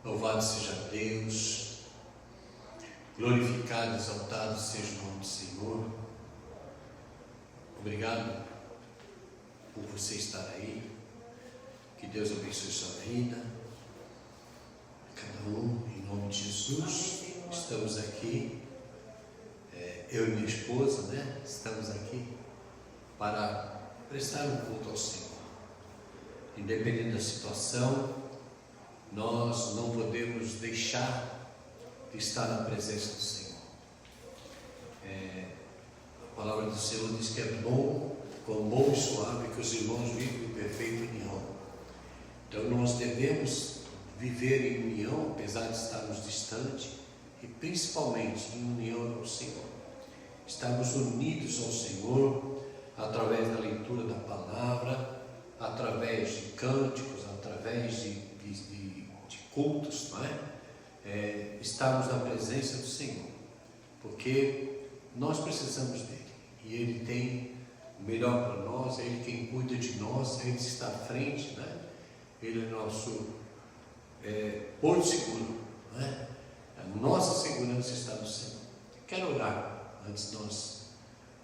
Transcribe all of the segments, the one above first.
Louvado seja Deus, glorificado, exaltado seja o nome do Senhor. Obrigado por você estar aí. Que Deus abençoe sua vida, cada um, em nome de Jesus. Estamos aqui, eu e minha esposa, estamos aqui para prestar um culto ao Senhor. Independente da situação, nós não podemos deixar de estar na presença do Senhor. A palavra do Senhor diz que é bom, quão bom e suave que os irmãos vivem em perfeita união. Então nós devemos viver em união, apesar de estarmos distantes, e principalmente em união ao Senhor. Estarmos unidos ao Senhor através da leitura da palavra, através de cânticos, através de cultos, não é? Estarmos na presença do Senhor, porque nós precisamos dele, e ele tem o melhor para nós, é ele quem cuida de nós, ele está à frente, né? Ele é nosso porto seguro, não é? A nossa segurança está no Senhor. Quero orar antes de nós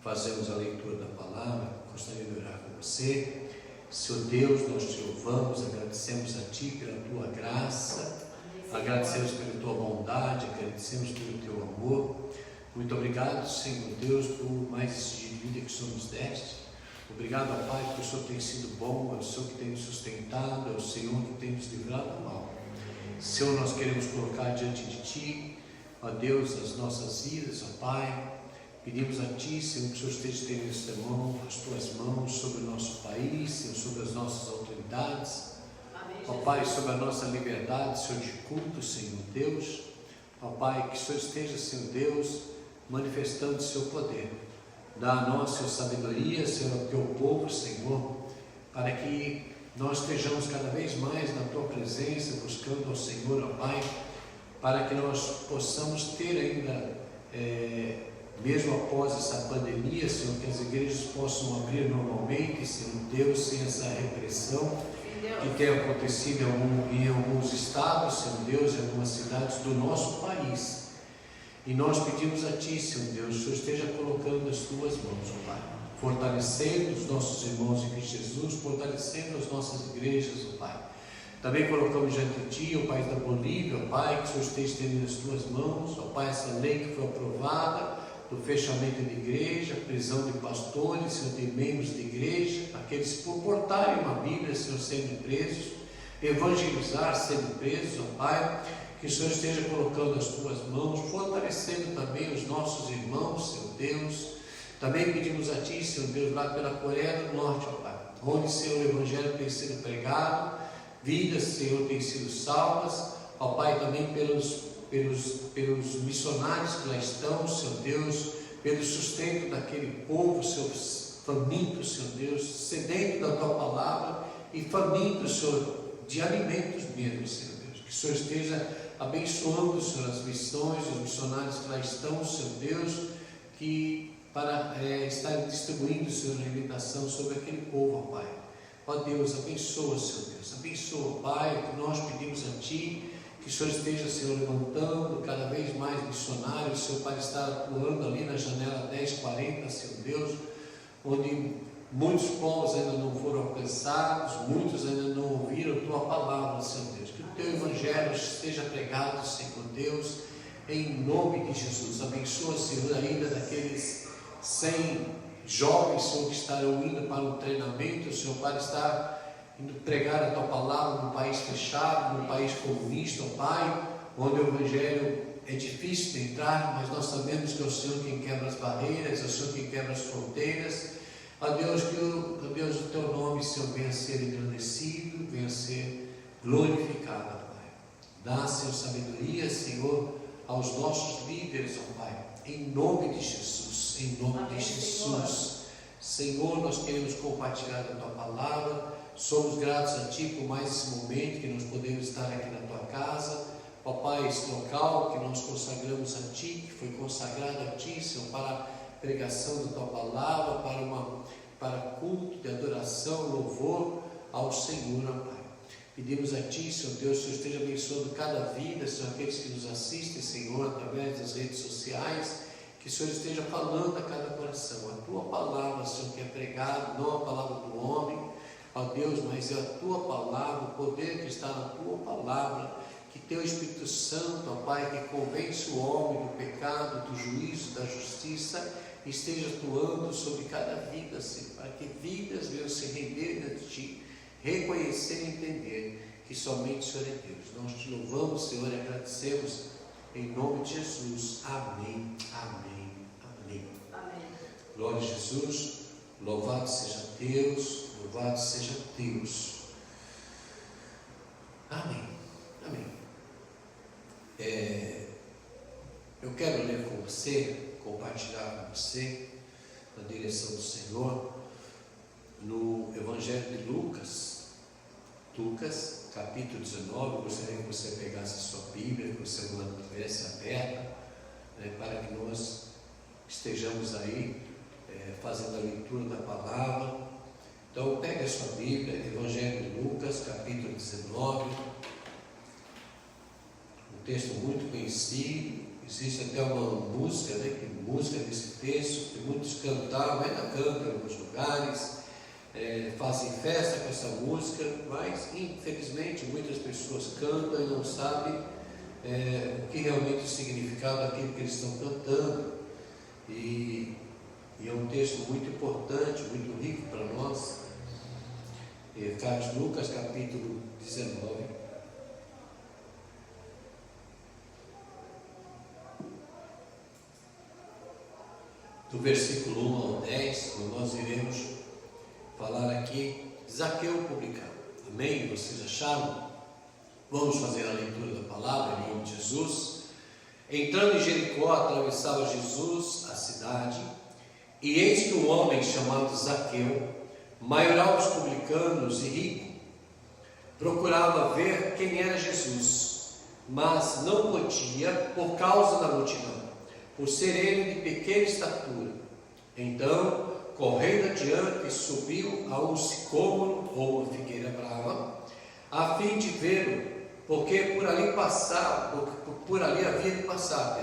fazermos a leitura da palavra. Gostaria de orar com você. Senhor Deus, nós te louvamos, agradecemos a Ti pela Tua graça, agradecemos pela Tua bondade, agradecemos pelo Teu amor. Muito obrigado, Senhor Deus, por mais esse dia de vida que o Senhor nos deste. Obrigado, Pai, porque o Senhor tem sido bom, é o Senhor que tem nos sustentado, é o Senhor que tem nos livrado do mal. Senhor, nós queremos colocar diante de Ti, ó Deus, as nossas vidas, ó Pai. Pedimos a Ti, Senhor, que o Senhor esteja estendendo as Tuas mãos sobre o nosso país, Senhor, sobre as nossas autoridades. Ó Pai, sobre a nossa liberdade, Senhor, de culto, Senhor Deus. Ó Pai, que o Senhor esteja, Senhor Deus, manifestando o Seu poder. Dá a nós, Senhor, sabedoria, Senhor, ao Teu povo, Senhor, para que nós estejamos cada vez mais na Tua presença, buscando ao Senhor, ó Pai, para que nós possamos ter ainda, mesmo após essa pandemia, Senhor, que as igrejas possam abrir normalmente, Senhor Deus, sem essa repressão que tem acontecido em alguns estados, Senhor Deus, em algumas cidades do nosso país. E nós pedimos a Ti, Senhor Deus, que o Senhor esteja colocando as Tuas mãos, ó Pai, fortalecendo os nossos irmãos em Cristo Jesus, fortalecendo as nossas igrejas, ó Pai. Também colocamos diante de Ti o país da Bolívia, ó Pai, que o Senhor esteja estendendo as Tuas mãos, ó Pai, essa lei que foi aprovada, do fechamento de igreja, prisão de pastores, Senhor, de membros de igreja, aqueles que por portarem uma Bíblia, Senhor, sendo presos, evangelizar, sendo presos, ó Pai, que o Senhor esteja colocando as Tuas mãos, fortalecendo também os nossos irmãos, Senhor Deus. Também pedimos a Ti, Senhor Deus, lá pela Coreia do Norte, ó Pai, onde, Senhor, o Evangelho tem sido pregado, vidas, Senhor, têm sido salvas, ó Pai, também pelos missionários que lá estão, Senhor Deus, pelo sustento daquele povo, Senhor, faminto, Senhor Deus, sedento da Tua palavra e faminto, Senhor, de alimentos mesmo, Senhor Deus. Que o Senhor esteja abençoando, Senhor, as missões, os missionários que lá estão, Senhor Deus, que para estarem distribuindo, Senhor, alimentação sobre aquele povo, ó Pai. Ó Deus, abençoa, Senhor Deus, abençoa, Pai, que nós pedimos a Ti, que o Senhor esteja, Senhor, levantando cada vez mais missionários, Senhor, para estar atuando ali na janela 1040, Senhor Deus, onde muitos povos ainda não foram alcançados, muitos ainda não ouviram a Tua palavra, Senhor Deus. Que o Teu Evangelho esteja pregado, Senhor Deus, em nome de Jesus. Abençoa, Senhor, ainda daqueles 100 jovens, Senhor, que estarão indo para um treinamento, Senhor, para estar indo pregar a Tua palavra num país fechado, num país comunista, ó Pai, onde o Evangelho é difícil de entrar, mas nós sabemos que é o Senhor quem quebra as barreiras, é o Senhor quem quebra as fronteiras. Ó Deus, que o Teu nome, Senhor, venha a ser engrandecido, venha a ser glorificado, ó Pai. Dá, Senhor, sabedoria, Senhor, aos nossos líderes, ó Pai, em nome de Jesus, em nome de Jesus. Senhor, nós queremos compartilhar a Tua palavra. Somos gratos a Ti por mais esse momento que nós podemos estar aqui na Tua casa. Ó Pai, esse local que nós consagramos a Ti, que foi consagrado a Ti, Senhor, para a pregação da Tua palavra, para culto de adoração, louvor ao Senhor, ó Pai. Pedimos a Ti, Senhor Deus, que o Senhor esteja abençoando cada vida, Senhor, aqueles que nos assistem, Senhor, através das redes sociais, que o Senhor esteja falando a cada coração, a Tua palavra, Senhor, que é pregada, não a palavra do homem, ó Deus, mas é a Tua palavra, o poder que está na Tua palavra, que Teu Espírito Santo, ó Pai, que convence o homem do pecado, do juízo, da justiça, esteja atuando sobre cada vida, Senhor, para que vidas venham se render diante de Ti, reconhecer e entender que somente o Senhor é Deus. Nós Te louvamos, Senhor, e agradecemos em nome de Jesus. Amém, amém, amém. Amém. Glória a Jesus, louvado seja Deus, louvado seja Deus. Amém, amém. Eu quero ler com você, compartilhar com você, na direção do Senhor, no Evangelho de Lucas, capítulo 19, gostaria que você pegasse a sua Bíblia, que você mantivesse aberta, para que nós estejamos aí fazendo a leitura da palavra. Então, pegue a sua Bíblia, Evangelho de Lucas, capítulo 19, um texto muito conhecido, existe até uma música, música desse texto, que muitos cantaram, ainda cantam em alguns lugares, fazem festa com essa música, mas infelizmente muitas pessoas cantam e não sabem o que realmente é o significado daquilo que eles estão cantando, e é um texto muito importante, muito rico para nós. Lucas capítulo 19, do versículo 1 ao 10, nós iremos falar aqui Zaqueu publicano. Amém? Vocês acharam? Vamos fazer a leitura da palavra em nome de Jesus. Entrando em Jericó, atravessava Jesus a cidade, e eis que um homem chamado Zaqueu, maioral dos publicanos e rico, procurava ver quem era Jesus, mas não podia por causa da multidão, por ser ele de pequena estatura. Então, correndo adiante, subiu a um sicômoro ou uma figueira brava, a fim de vê-lo, porque por ali havia de passar,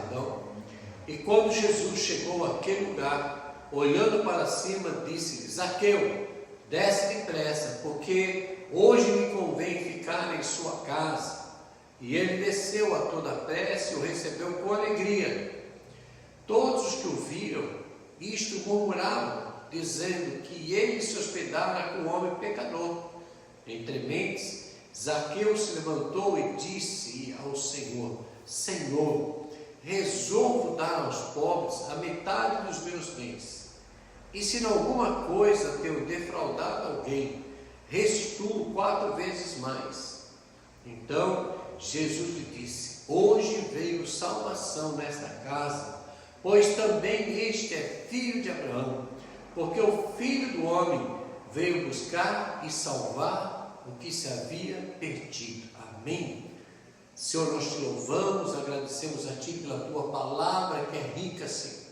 E quando Jesus chegou àquele lugar, olhando para cima, disse-lhe: Zaqueu, desce depressa, porque hoje me convém ficar em sua casa. E ele desceu a toda pressa e o recebeu com alegria. Todos os que o viram, isto murmuravam, dizendo que ele se hospedara com um homem pecador. Entre mentes, Zaqueu se levantou e disse ao Senhor: Senhor, resolvo dar aos pobres a metade dos meus bens. E se em alguma coisa tenho defraudado alguém, restituo 4 vezes mais. Então Jesus lhe disse: Hoje veio salvação nesta casa, pois também este é filho de Abraão, porque o Filho do Homem veio buscar e salvar o que se havia perdido. Amém? Senhor, nós te louvamos, agradecemos a Ti pela Tua palavra que é rica, Senhor.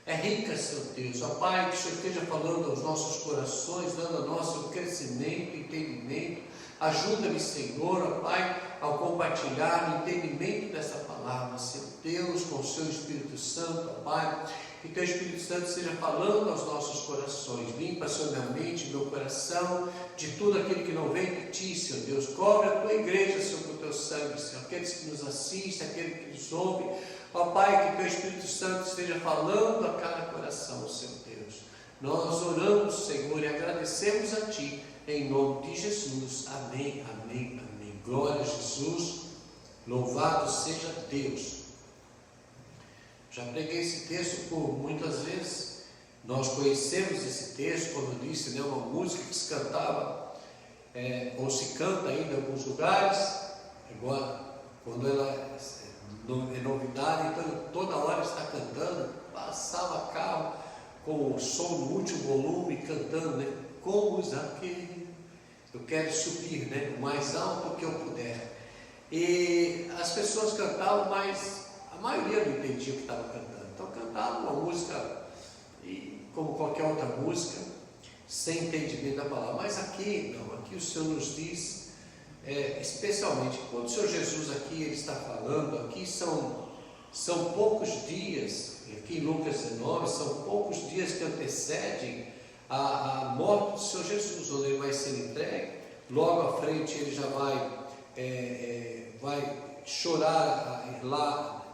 É rica, Senhor Deus. Ó Pai, que o Senhor esteja falando aos nossos corações, dando ao nosso crescimento, entendimento. Ajuda-me, Senhor, ó Pai, ao compartilhar o entendimento dessa palavra, Senhor Deus, com o Seu Espírito Santo, ó Pai. Que Teu Espírito Santo esteja falando aos nossos corações. Limpa, Senhor, minha mente, meu coração, de tudo aquilo que não vem de Ti, Senhor Deus. Cobre a Tua igreja, Senhor, com o Teu sangue, Senhor. Aqueles que nos assistem, aqueles que nos ouvem. Ó Pai, que Teu Espírito Santo esteja falando a cada coração, Senhor Deus. Nós oramos, Senhor, e agradecemos a Ti, em nome de Jesus. Amém, amém, amém. Glória a Jesus. Louvado seja Deus. Já preguei esse texto por muitas vezes. Nós conhecemos esse texto, como eu disse, uma música que se cantava, ou se canta ainda em alguns lugares. Agora, quando ela é novidade, então toda hora está cantando. Passava carro com o som no último volume, cantando, como Zaqueu, eu quero subir, o mais alto que eu puder. E as pessoas cantavam, mas a maioria não entendia o que estava cantando. Então cantavam uma música, como qualquer outra música, sem entendimento da palavra. Mas aqui, não, aqui o Senhor nos diz especialmente quando o Senhor Jesus aqui ele está falando, aqui são poucos dias, aqui em Lucas 19, são poucos dias que antecedem a morte do Senhor Jesus, onde ele vai ser entregue. Logo à frente ele já vai chorar lá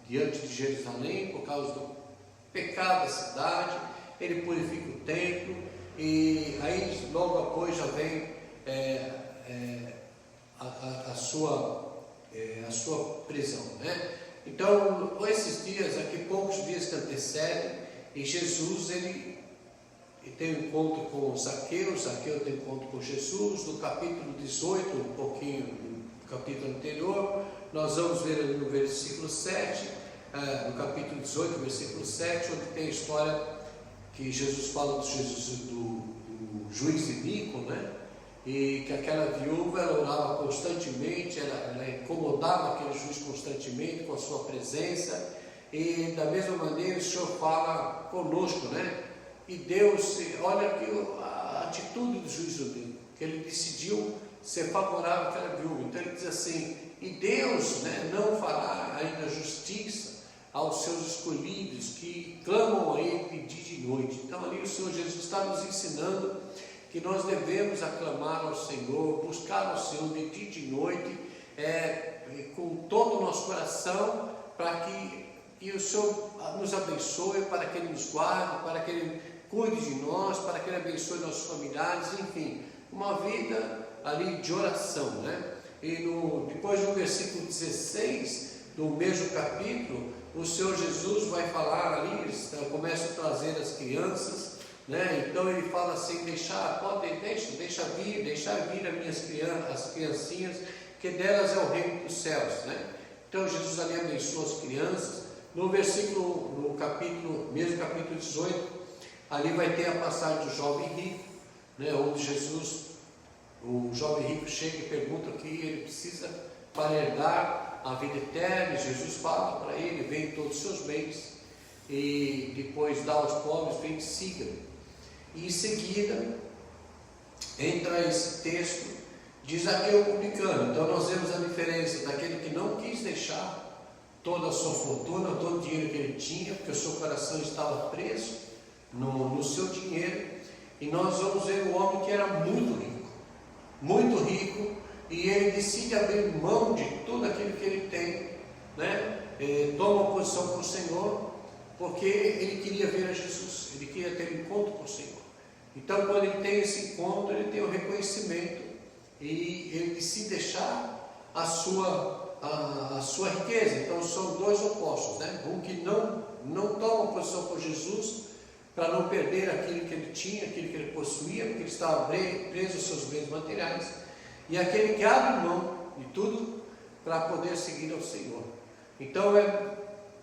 diante de Jerusalém por causa do pecado da cidade. Ele purifica o templo e aí logo após já vem a sua prisão, né? Então esses dias aqui, poucos dias que antecedem, e Jesus ele tem um encontro com Zaqueu tem um encontro com Jesus. No capítulo 18, um pouquinho do capítulo anterior, nós vamos ver ali no versículo 7, no capítulo 18, versículo 7, onde tem a história que Jesus fala do juiz iníquo, né? E que aquela viúva ela orava constantemente, ela incomodava aquele juiz constantemente com a sua presença, e da mesma maneira o Senhor fala conosco, né? E Deus, olha aqui a atitude do juiz iníquo, que ele decidiu ser favorável àquela viúva. Então ele diz assim: e Deus, né, não fará ainda justiça aos seus escolhidos que clamam a Ele de dia e de noite. Então ali o Senhor Jesus está nos ensinando que nós devemos aclamar ao Senhor, buscar ao Senhor de dia e de noite, com todo o nosso coração, para que o Senhor nos abençoe, para que Ele nos guarde, para que Ele cuide de nós, para que Ele abençoe nossos familiares, enfim, uma vida ali de oração, né? E depois no versículo 16 do mesmo capítulo, o Senhor Jesus vai falar ali, começa a trazer as crianças, né? Então ele fala assim: deixa vir as criancinhas, que delas é o reino dos céus, né? Então Jesus ali abençoa as crianças. No mesmo capítulo 18, ali vai ter a passagem do jovem rico, né? Onde o jovem rico chega e pergunta o que ele precisa para herdar a vida eterna. Jesus fala para ele: vende todos os seus bens e depois dá aos pobres, vem e siga-me. E em seguida entra esse texto de Zaqueu publicano. Então nós vemos a diferença daquele que não quis deixar toda a sua fortuna, todo o dinheiro que ele tinha, porque o seu coração estava preso no seu dinheiro. E nós vamos ver o homem que era muito rico, e ele decide abrir mão de tudo aquilo que ele tem, né? Toma uma posição para o Senhor, porque ele queria ver a Jesus, ele queria ter um encontro com o Senhor. Então quando ele tem esse encontro, ele tem o reconhecimento, e ele decide deixar a sua riqueza. Então são dois opostos, né? Um que não toma posição por Jesus, para não perder aquilo que ele tinha, aquilo que ele possuía, porque ele estava preso aos seus bens materiais, e aquele que abre mão de tudo para poder seguir ao Senhor. Então é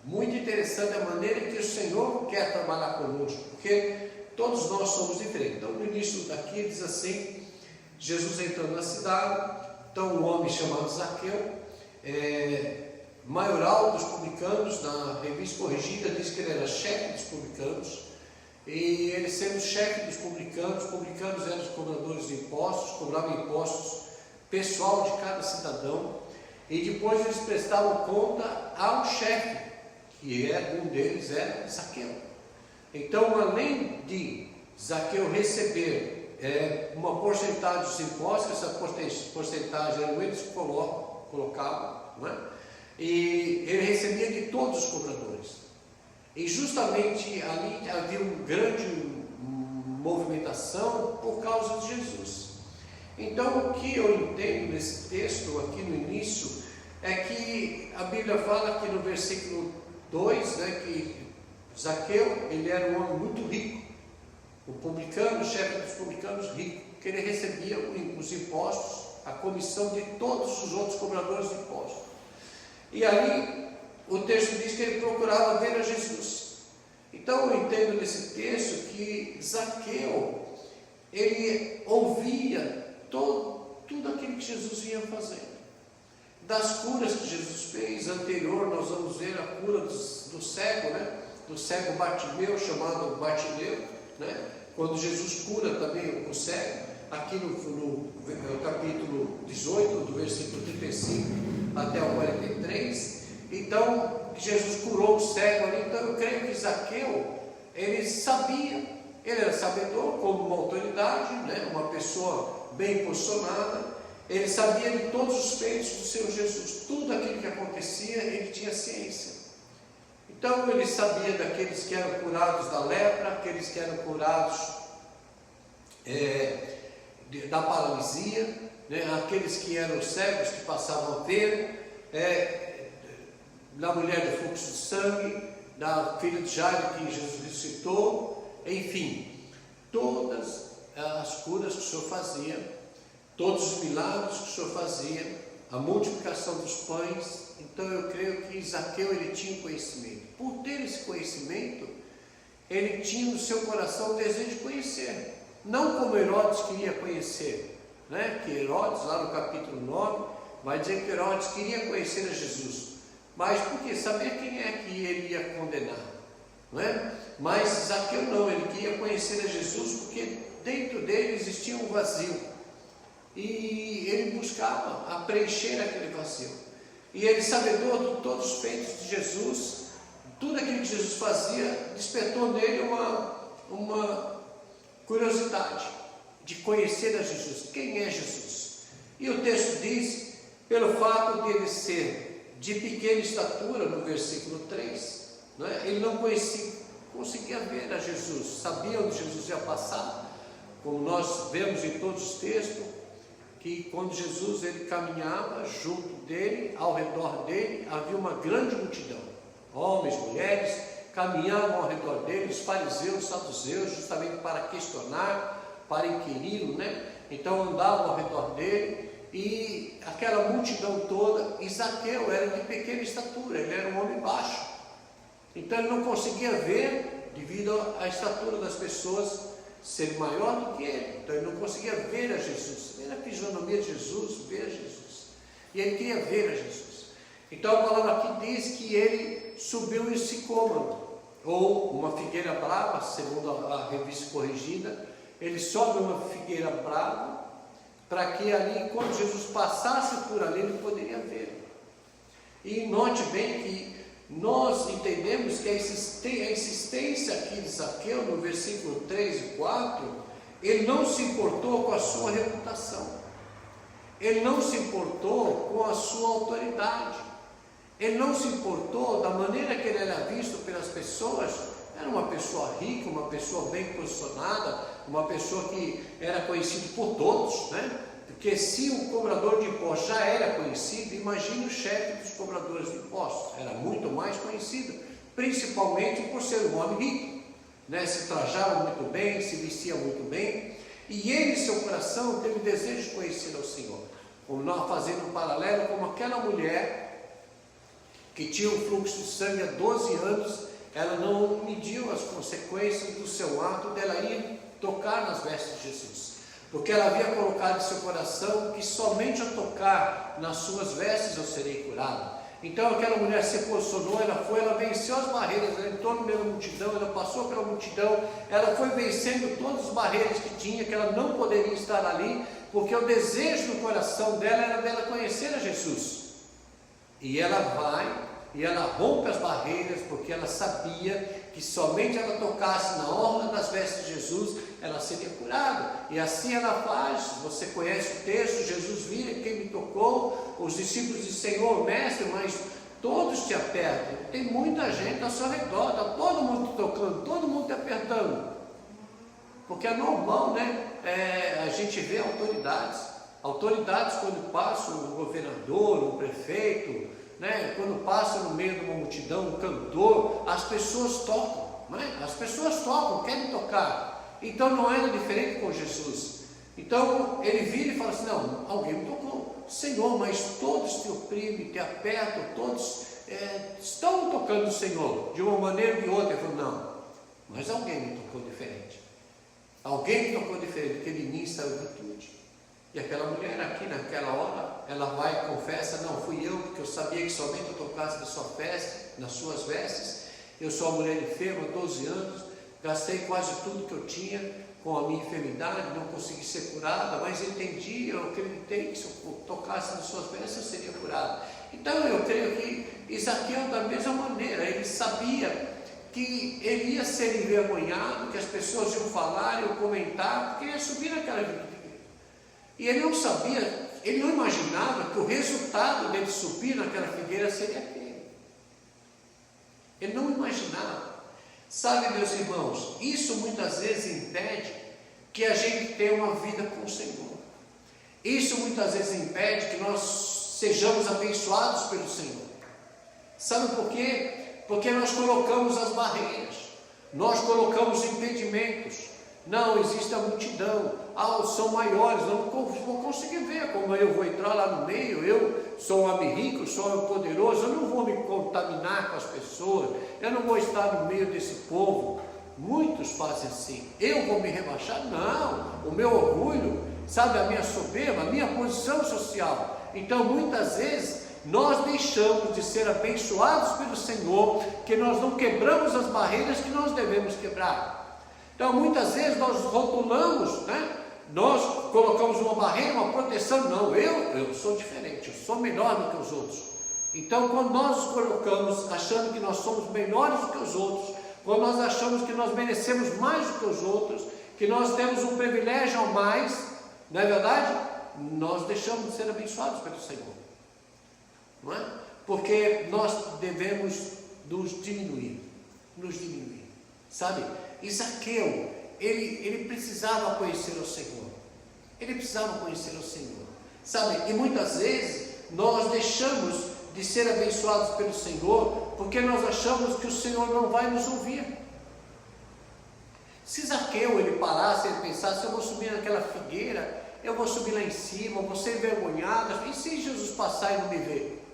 muito interessante a maneira que o Senhor quer trabalhar conosco, porque todos nós somos diferentes. Então no início daqui diz assim: Jesus entrando na cidade, então um homem chamado Zaqueu, maioral dos publicanos, na revista corrigida diz que ele era chefe dos publicanos. E ele sendo chefe dos publicanos eram os cobradores de impostos, cobravam impostos pessoal de cada cidadão, e depois eles prestavam conta ao chefe, que um deles era Zaqueu. Então, além de Zaqueu receber uma porcentagem dos impostos, essa porcentagem eram eles que colocavam, não é? E ele recebia de todos os cobradores. E justamente ali havia uma grande movimentação por causa de Jesus. Então o que eu entendo nesse texto aqui no início é que a Bíblia fala aqui no versículo 2, né, que Zaqueu, ele era um homem muito rico, o publicano, o chefe dos publicanos rico, que ele recebia os impostos, a comissão de todos os outros cobradores de impostos. E ali o texto diz que ele procurava ver a Jesus. Então eu entendo nesse texto que Zaqueu, ele ouvia tudo aquilo que Jesus vinha fazendo. Das curas que Jesus fez, anterior nós vamos ver a cura do cego, né? Do cego Bartimeu, chamado Bartimeu, né? Quando Jesus cura também o cego, aqui no o capítulo 18, do versículo 35 até o 43. Então, Jesus curou o cego ali. Então, eu creio que Zaqueu, ele sabia, ele era sabedor, como uma autoridade, né? Uma pessoa bem posicionada. Ele sabia de todos os feitos do Senhor Jesus, tudo aquilo que acontecia, ele tinha ciência. Então ele sabia daqueles que eram curados da lepra, aqueles que eram curados da paralisia, né? Aqueles que eram cegos, que passavam a ver, da mulher do fluxo de sangue, da filha de Jairo que Jesus ressuscitou, enfim, todas as curas que o Senhor fazia, todos os milagres que o Senhor fazia, a multiplicação dos pães. Então eu creio que Zaqueu, ele tinha conhecimento. Por ter esse conhecimento, ele tinha no seu coração o desejo de conhecer, não como Herodes queria conhecer, né? Que Herodes, lá no capítulo 9, vai dizer que Herodes queria conhecer a Jesus, mas porque saber quem é que ele ia condenar, não é? Mas Zaqueu não, ele queria conhecer a Jesus porque dentro dele existia um vazio. E ele buscava a preencher aquele vazio. E ele, sabedor de todos os feitos de Jesus, tudo aquilo que Jesus fazia, despertou nele uma curiosidade de conhecer a Jesus. Quem é Jesus? E o texto diz, pelo fato de ele ser de pequena estatura, no versículo 3, né? Ele não conseguia ver a Jesus, sabia onde Jesus ia passar, como nós vemos em todos os textos, que quando Jesus ele caminhava junto dele, ao redor dele, havia uma grande multidão, homens, mulheres, caminhavam ao redor dele, os fariseus, os saduceus, justamente para questionar, para inquiri-lo, né? Então andavam ao redor dele, e aquela multidão toda, e Zaqueu era de pequena estatura, ele era um homem baixo, então ele não conseguia ver, devido à estatura das pessoas ser maior do que ele, então ele não conseguia ver a Jesus, ver a fisionomia de Jesus, ver a Jesus, e ele queria ver a Jesus. Então a palavra aqui diz que ele subiu em sicômoro, ou uma figueira brava, segundo a revista corrigida, ele sobe uma figueira brava, para que ali, quando Jesus passasse por ali, ele poderia ver. E note bem que nós entendemos que a insistência aqui de Zaqueu, no versículo 3 e 4, ele não se importou com a sua reputação, ele não se importou com a sua autoridade, ele não se importou da maneira que ele era visto pelas pessoas. Era uma pessoa rica, uma pessoa bem posicionada, uma pessoa que era conhecida por todos, né? Porque se o cobrador de impostos já era conhecido, imagine o chefe dos cobradores de impostos, era muito mais conhecido, principalmente por ser um homem rico, né? Se trajava muito bem, se vestia muito bem, e ele em seu coração teve desejo de conhecer ao Senhor, como nós fazendo um paralelo com aquela mulher que tinha um fluxo de sangue há 12 anos, ela não mediu as consequências do seu ato dela ir tocar nas vestes de Jesus, porque ela havia colocado em seu coração que somente ao tocar nas suas vestes eu serei curado. Então aquela mulher se posicionou, ela venceu as barreiras, ela entrou no meio da multidão, ela passou pela multidão, ela foi vencendo todas as barreiras que tinha, que ela não poderia estar ali, porque o desejo do coração dela era dela conhecer a Jesus. E ela vai, e ela rompe as barreiras, porque ela sabia que somente ela tocasse na orla das vestes de Jesus, ela seria curada. E assim ela faz. Você conhece o texto, Jesus vira, quem me tocou? Os discípulos dizem, Senhor, mestre, mas todos te apertam, tem muita gente ao seu redor, está todo mundo te tocando, todo mundo te apertando, porque é normal, né? A gente vê autoridades quando passa um governador, um prefeito, né? Quando passa no meio de uma multidão, um cantor, as pessoas tocam, né? As pessoas tocam, querem tocar. Então não era diferente com Jesus. Então ele vira e fala assim, não, alguém me tocou, Senhor, mas todos te oprimem, te apertam, todos estão tocando o Senhor, de uma maneira ou de outra. Ele falou, não, mas alguém me tocou diferente, alguém me tocou diferente, porque de mim saiu virtude. E aquela mulher aqui naquela hora, ela vai e confessa, não, fui eu, porque eu sabia que somente eu tocasse nas suas vestes, eu sou uma mulher enferma, 12 anos, gastei quase tudo que eu tinha com a minha enfermidade, não consegui ser curada, mas entendi, eu acreditei que se eu tocasse nas suas bênçãos eu seria curado. Então eu creio que Zaqueu, da mesma maneira, ele sabia que ele ia ser envergonhado, que as pessoas iam falar, iam comentar, porque ele ia subir naquela figueira. E ele não sabia, ele não imaginava que o resultado dele subir naquela figueira seria aquele. Ele não imaginava. Sabe, meus irmãos, isso muitas vezes impede que a gente tenha uma vida com o Senhor. Isso muitas vezes impede que nós sejamos abençoados pelo Senhor. Sabe por quê? Porque nós colocamos as barreiras, nós colocamos impedimentos. Não, existe a multidão, são maiores, não vou conseguir ver como eu vou entrar lá no meio, eu sou um homem rico, sou um homem poderoso, eu não vou me contaminar com as pessoas, eu não vou estar no meio desse povo. Muitos fazem assim, eu vou me rebaixar? Não, o meu orgulho, sabe, a minha soberba, a minha posição social. Então muitas vezes nós deixamos de ser abençoados pelo Senhor, que nós não quebramos as barreiras que nós devemos quebrar. Então muitas vezes nós rotulamos, né? Nós colocamos uma barreira, uma proteção. Não, eu sou diferente, eu sou melhor do que os outros. Então quando nós nos colocamos achando que nós somos melhores do que os outros, quando nós achamos que nós merecemos mais do que os outros, que nós temos um privilégio a mais, não é verdade? Nós deixamos de ser abençoados pelo Senhor, não é? Porque nós devemos nos diminuir, sabe? E Zaqueu, ele precisava conhecer o Senhor, sabe? E muitas vezes nós deixamos de ser abençoados pelo Senhor, porque nós achamos que o Senhor não vai nos ouvir. Se Zaqueu, ele parasse, ele pensasse, eu vou subir naquela figueira, eu vou subir lá em cima, eu vou ser envergonhado, e se Jesus passar e não me ver?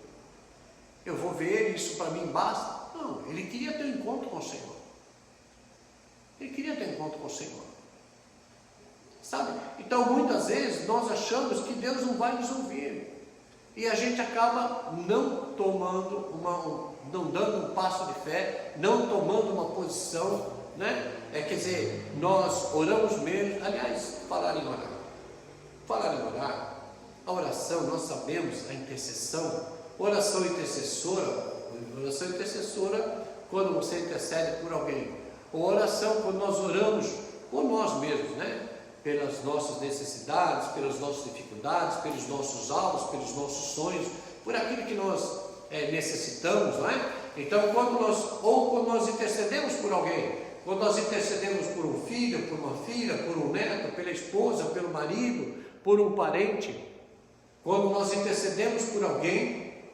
Eu vou ver ele, isso para mim basta? Não, ele queria ter um encontro com o Senhor. Sabe? Então muitas vezes nós achamos que Deus não vai nos ouvir. E a gente acaba não dando um passo de fé, não tomando uma posição, né? Quer dizer, nós oramos menos. Aliás, falar em orar, a oração, nós sabemos, a intercessão, oração intercessora, quando você intercede por alguém, ou oração quando nós oramos por nós mesmos, né? Pelas nossas necessidades, pelas nossas dificuldades, pelos nossos alvos, pelos nossos sonhos, por aquilo que nós necessitamos, não é? Então, quando nós intercedemos por alguém, quando nós intercedemos por um filho, por uma filha, por um neto, pela esposa, pelo marido, por um parente, quando nós intercedemos por alguém,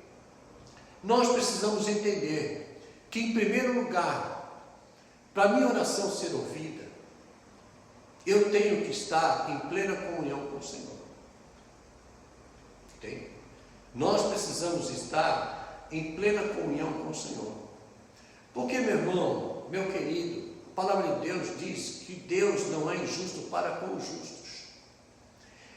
nós precisamos entender que, em primeiro lugar, para a minha oração ser ouvida, eu tenho que estar em plena comunhão com o Senhor. Entende? Nós precisamos estar em plena comunhão com o Senhor. Porque, meu irmão, meu querido, a palavra de Deus diz que Deus não é injusto para com os justos.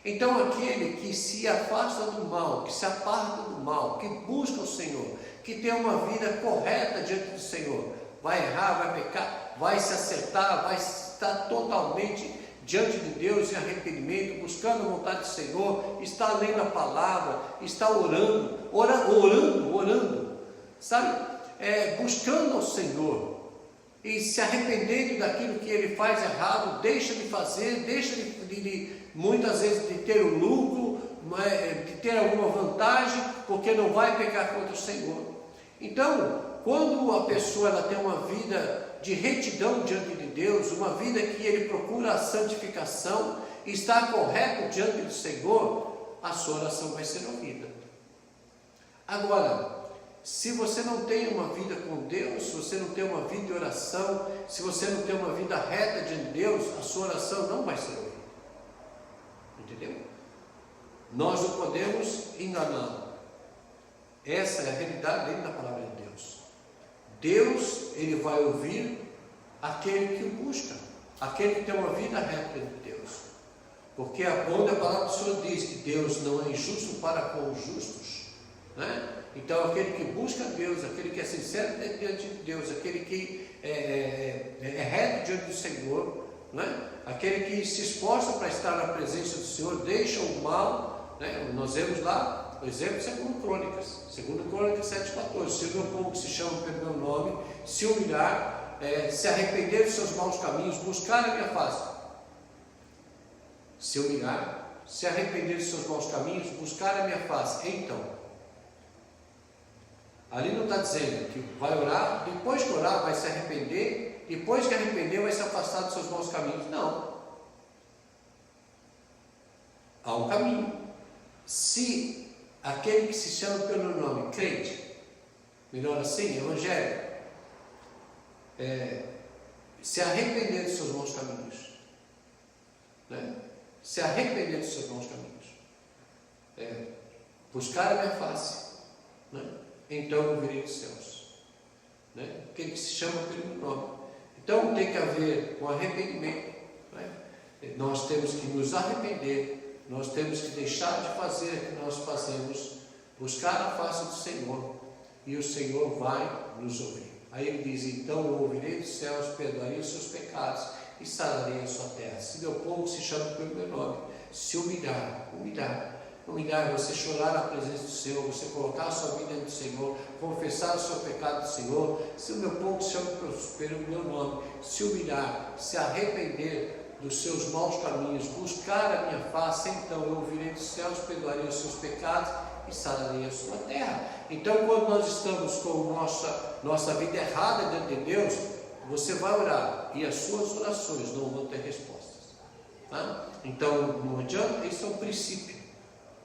Então aquele que se afasta do mal, que se aparta do mal, que busca o Senhor, que tem uma vida correta diante do Senhor, vai errar, vai pecar, vai se acertar, vai estar totalmente diante de Deus em arrependimento, buscando a vontade do Senhor, está lendo a palavra, está orando, sabe? Buscando ao Senhor e se arrependendo daquilo que ele faz errado, deixa de fazer, deixa de muitas vezes de ter o lucro, de ter alguma vantagem, porque não vai pecar contra o Senhor. Então, quando a pessoa ela tem uma vida de retidão diante de Deus, uma vida que ele procura a santificação, está correto diante do Senhor, a sua oração vai ser ouvida. Agora, se você não tem uma vida com Deus, se você não tem uma vida de oração, se você não tem uma vida reta diante de Deus, a sua oração não vai ser ouvida. Entendeu? Nós não podemos enganá-lo. Essa é a realidade dentro da palavra de Deus. Deus, ele vai ouvir aquele que o busca, aquele que tem uma vida reta diante de Deus. Porque onde a palavra do Senhor diz que Deus não é injusto para com os justos, né? Então aquele que busca Deus, aquele que é sincero diante de Deus, aquele que é reto diante do Senhor, né? Aquele que se esforça para estar na presença do Senhor, deixa o mal, né? Nós vemos lá o exemplo segundo Crônicas 7,14. Se o meu povo que se chama pelo meu nome se humilhar, se arrepender dos seus maus caminhos, buscar a minha face. Se humilhar, se arrepender dos seus maus caminhos, buscar a minha face. Então, ali não está dizendo que vai orar, depois que orar vai se arrepender, depois que arrepender vai se afastar dos seus maus caminhos. Não. Há um caminho. Se aquele que se chama pelo meu nome, crente, melhor assim, evangélico, se arrepender dos seus maus caminhos, né? Se arrepender dos seus maus caminhos, buscar a minha face, né? Então eu virei dos céus, né? Aquele que se chama pelo meu nome. Então tem que haver um arrependimento, né? Nós temos que nos arrepender, nós temos que deixar de fazer o que nós fazemos, buscar a face do Senhor, e o Senhor vai nos ouvir. Aí ele diz: então eu ouvirei dos céus, perdoarei os seus pecados e sararei a sua terra. Se meu povo se chama pelo meu nome, se humilhar, você chorar na presença do Senhor, você colocar a sua vida no Senhor, confessar o seu pecado do Senhor. Se o meu povo se chama pelo meu nome, se humilhar, se arrepender dos seus maus caminhos, buscar a minha face, então eu ouvirei dos céus, perdoarei os seus pecados e sararei a sua terra. Então, quando nós estamos com nossa vida errada diante de Deus, você vai orar e as suas orações não vão ter respostas, tá? Então não adianta, isso é um princípio.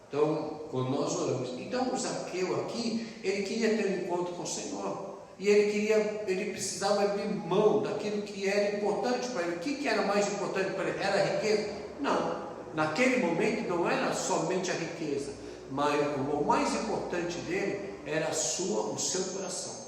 Então, quando nós oramos, então o Zaqueu aqui, ele queria ter um encontro com o Senhor, e ele precisava abrir mão daquilo que era importante para ele. O que era mais importante para ele? Era a riqueza? Não, naquele momento não era somente a riqueza, mas o mais importante dele era o seu coração.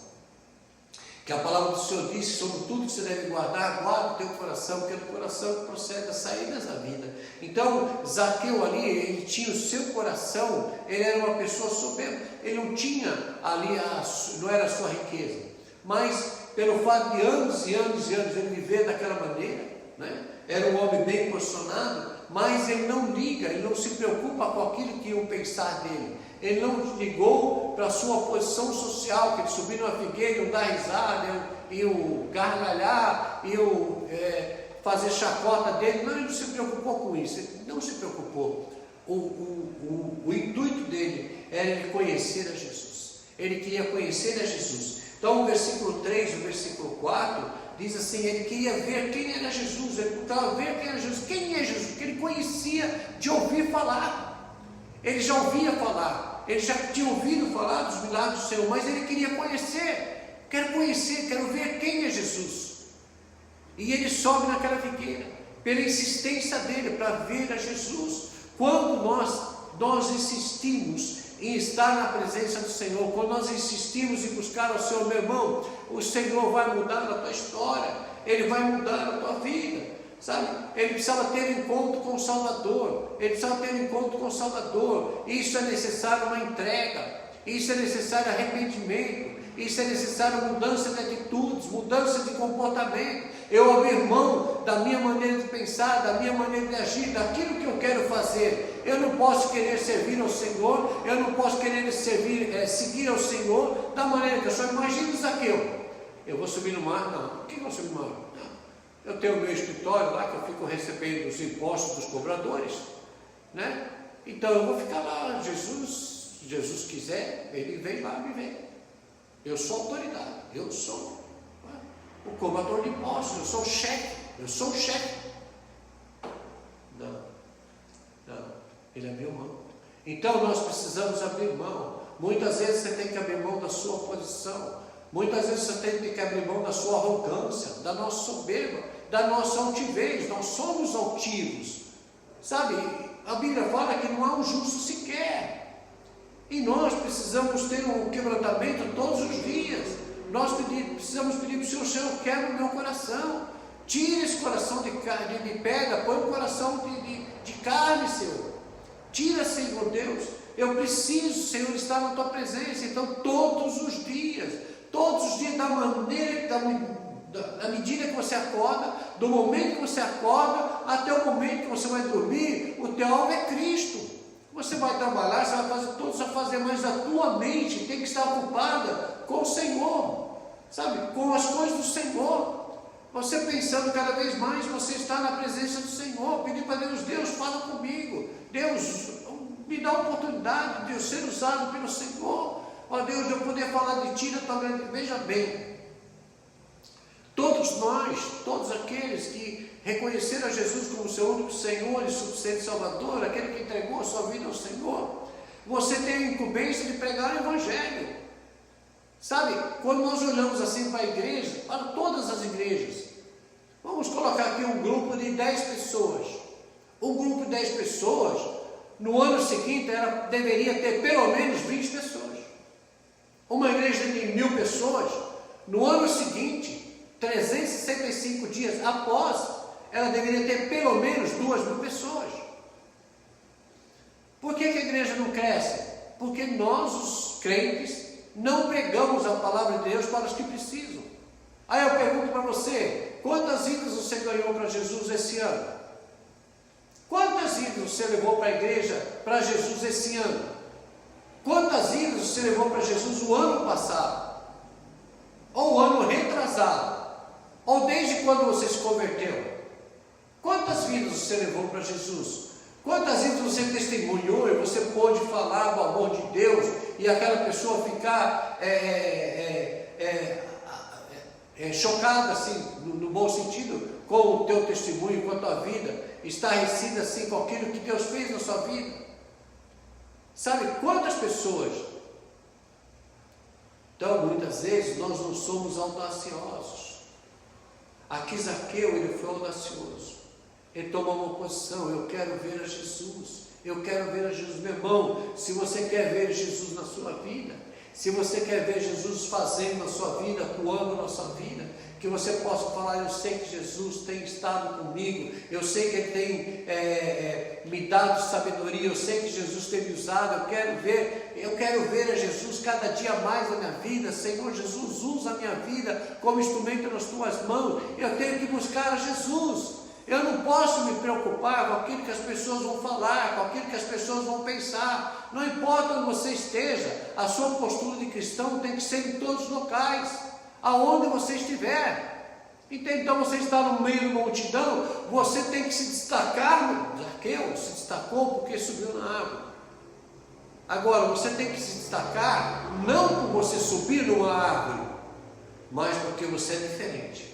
Que a palavra do Senhor disse: sobre tudo que você deve guardar, guarda o teu coração, porque é do coração que procede as saídas da vida. Então, Zaqueu ali, ele tinha o seu coração, ele era uma pessoa soberba, ele não tinha ali, não era a sua riqueza, mas pelo fato de anos e anos e anos ele viver daquela maneira, né? Era um homem bem posicionado, mas ele não liga, ele não se preocupa com aquilo que iam pensar dele. Ele não ligou para a sua posição social, que ele subir numa figueira, iam dar risada, iam gargalhar, iam fazer chacota dele. Não, ele não se preocupou com isso, ele não se preocupou. O intuito dele era ele conhecer a Jesus. Ele queria conhecer a Jesus. Então o versículo 3, o versículo 4, diz assim: ele queria ver quem era Jesus, ele procurava ver quem era Jesus. Quem é Jesus? Porque ele conhecia de ouvir falar. Ele já ouvia falar, ele já tinha ouvido falar dos milagres do Senhor, mas ele queria conhecer. Quero conhecer, quero ver quem é Jesus. E ele sobe naquela figueira, pela insistência dele, para ver a Jesus. Quando nós insistimos em estar na presença do Senhor, quando nós insistimos em buscar o Senhor, meu irmão, o Senhor vai mudar a tua história, Ele vai mudar a tua vida, sabe? Ele precisava ter um encontro com o Salvador, Isso é necessário uma entrega, isso é necessário arrependimento, isso é necessário mudança de atitudes, mudança de comportamento. Eu abrir mão da minha maneira de pensar, da minha maneira de agir, daquilo que eu quero fazer. Eu não posso querer servir ao Senhor, eu não posso querer seguir ao Senhor da maneira que eu sou. Imagina Zaqueu: eu vou subir no mar? Não. Por que eu vou subir no mar? Não. Eu tenho o meu escritório lá, que eu fico recebendo os impostos dos cobradores, né? Então eu vou ficar lá. Se Jesus quiser, Ele vem lá me ver. Eu sou autoridade, eu sou o cobrador de impostos, eu sou o chefe. Não, ele abriu mão. Então nós precisamos abrir mão. Muitas vezes você tem que abrir mão da sua posição, muitas vezes você tem que abrir mão da sua arrogância, da nossa soberba, da nossa altivez. Nós somos altivos, sabe? A Bíblia fala que não há um justo sequer, e nós precisamos ter um quebrantamento todos os dias. Nós precisamos pedir para o Senhor: quebra o meu coração, tira esse coração de pedra, põe um coração de carne, Senhor. Tira, Senhor Deus. Eu preciso, Senhor, estar na Tua presença. Então todos os dias, da maneira, na medida que você acorda, do momento que você acorda até o momento que você vai dormir, o teu alvo é Cristo. Você vai trabalhar, você vai fazer tudo, você vai fazer, mas a tua mente tem que estar ocupada com o Senhor, sabe? Com as coisas do Senhor. Você pensando cada vez mais, você está na presença do Senhor, pedir para Deus, Deus, fala comigo, Deus, me dá a oportunidade de eu ser usado pelo Senhor, ó Deus, de eu poder falar de Ti na tua grande. Veja bem, todos nós, todos aqueles que reconheceram a Jesus como seu único Senhor e suficiente Salvador, aquele que entregou a sua vida ao Senhor, você tem a incumbência de pregar o Evangelho. Sabe, quando nós olhamos assim para a igreja, para todas as igrejas, vamos colocar aqui um grupo de 10 pessoas. Um grupo de 10 pessoas, no ano seguinte, deveria ter pelo menos 20 pessoas. Uma igreja de 1000 pessoas, no ano seguinte, 365 dias após, ela deveria ter pelo menos 2000 pessoas. Por que a igreja não cresce? Porque nós, os crentes, não pregamos a palavra de Deus para os que precisam. Aí eu pergunto para você, quantas vidas você ganhou para Jesus esse ano? Quantas vidas você levou para a igreja, para Jesus esse ano? Quantas vidas você levou para Jesus o ano passado? Ou o ano retrasado? Ou desde quando você se converteu? Quantas vidas você levou para Jesus? Quantas vezes você testemunhou e você pôde falar do amor de Deus e aquela pessoa ficar chocada, assim, no bom sentido, com o teu testemunho, com a tua vida, estarrecida assim com aquilo que Deus fez na sua vida? Sabe quantas pessoas? Então, muitas vezes, nós não somos audaciosos. Aqui Zaqueu, ele foi audacioso. Ele tomou uma posição, eu quero ver a Jesus, eu quero ver a Jesus. Meu irmão, se você quer ver Jesus na sua vida, se você quer ver Jesus fazendo na sua vida, atuando na sua vida, que você possa falar, eu sei que Jesus tem estado comigo, eu sei que Ele tem me dado sabedoria, eu sei que Jesus tem me usado, eu quero ver a Jesus cada dia mais na minha vida. Senhor Jesus, usa a minha vida como instrumento nas Tuas mãos, eu tenho que buscar a Jesus. Eu não posso me preocupar com aquilo que as pessoas vão falar, com aquilo que as pessoas vão pensar. Não importa onde você esteja, a sua postura de cristão tem que ser em todos os locais, aonde você estiver. Então você está no meio de uma multidão, você tem que se destacar. Zaqueu se destacou porque subiu na árvore. Agora, você tem que se destacar não por você subir numa árvore, mas porque você é diferente.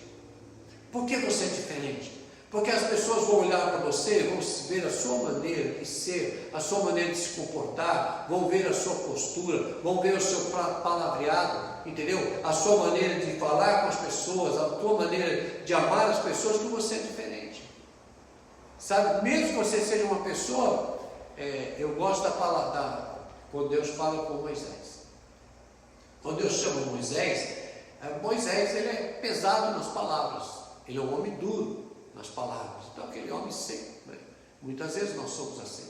Por que você é diferente? Porque as pessoas vão olhar para você, vão ver a sua maneira de ser, a sua maneira de se comportar, vão ver a sua postura, vão ver o seu palavreado, entendeu? A sua maneira de falar com as pessoas, a tua maneira de amar as pessoas, que você é diferente. Sabe, mesmo que você seja uma pessoa, eu gosto da palavra, quando Deus fala com Moisés. Quando Deus chama Moisés, ele é pesado nas palavras, ele é um homem duro nas palavras, então aquele homem seco, né? Muitas vezes nós somos assim.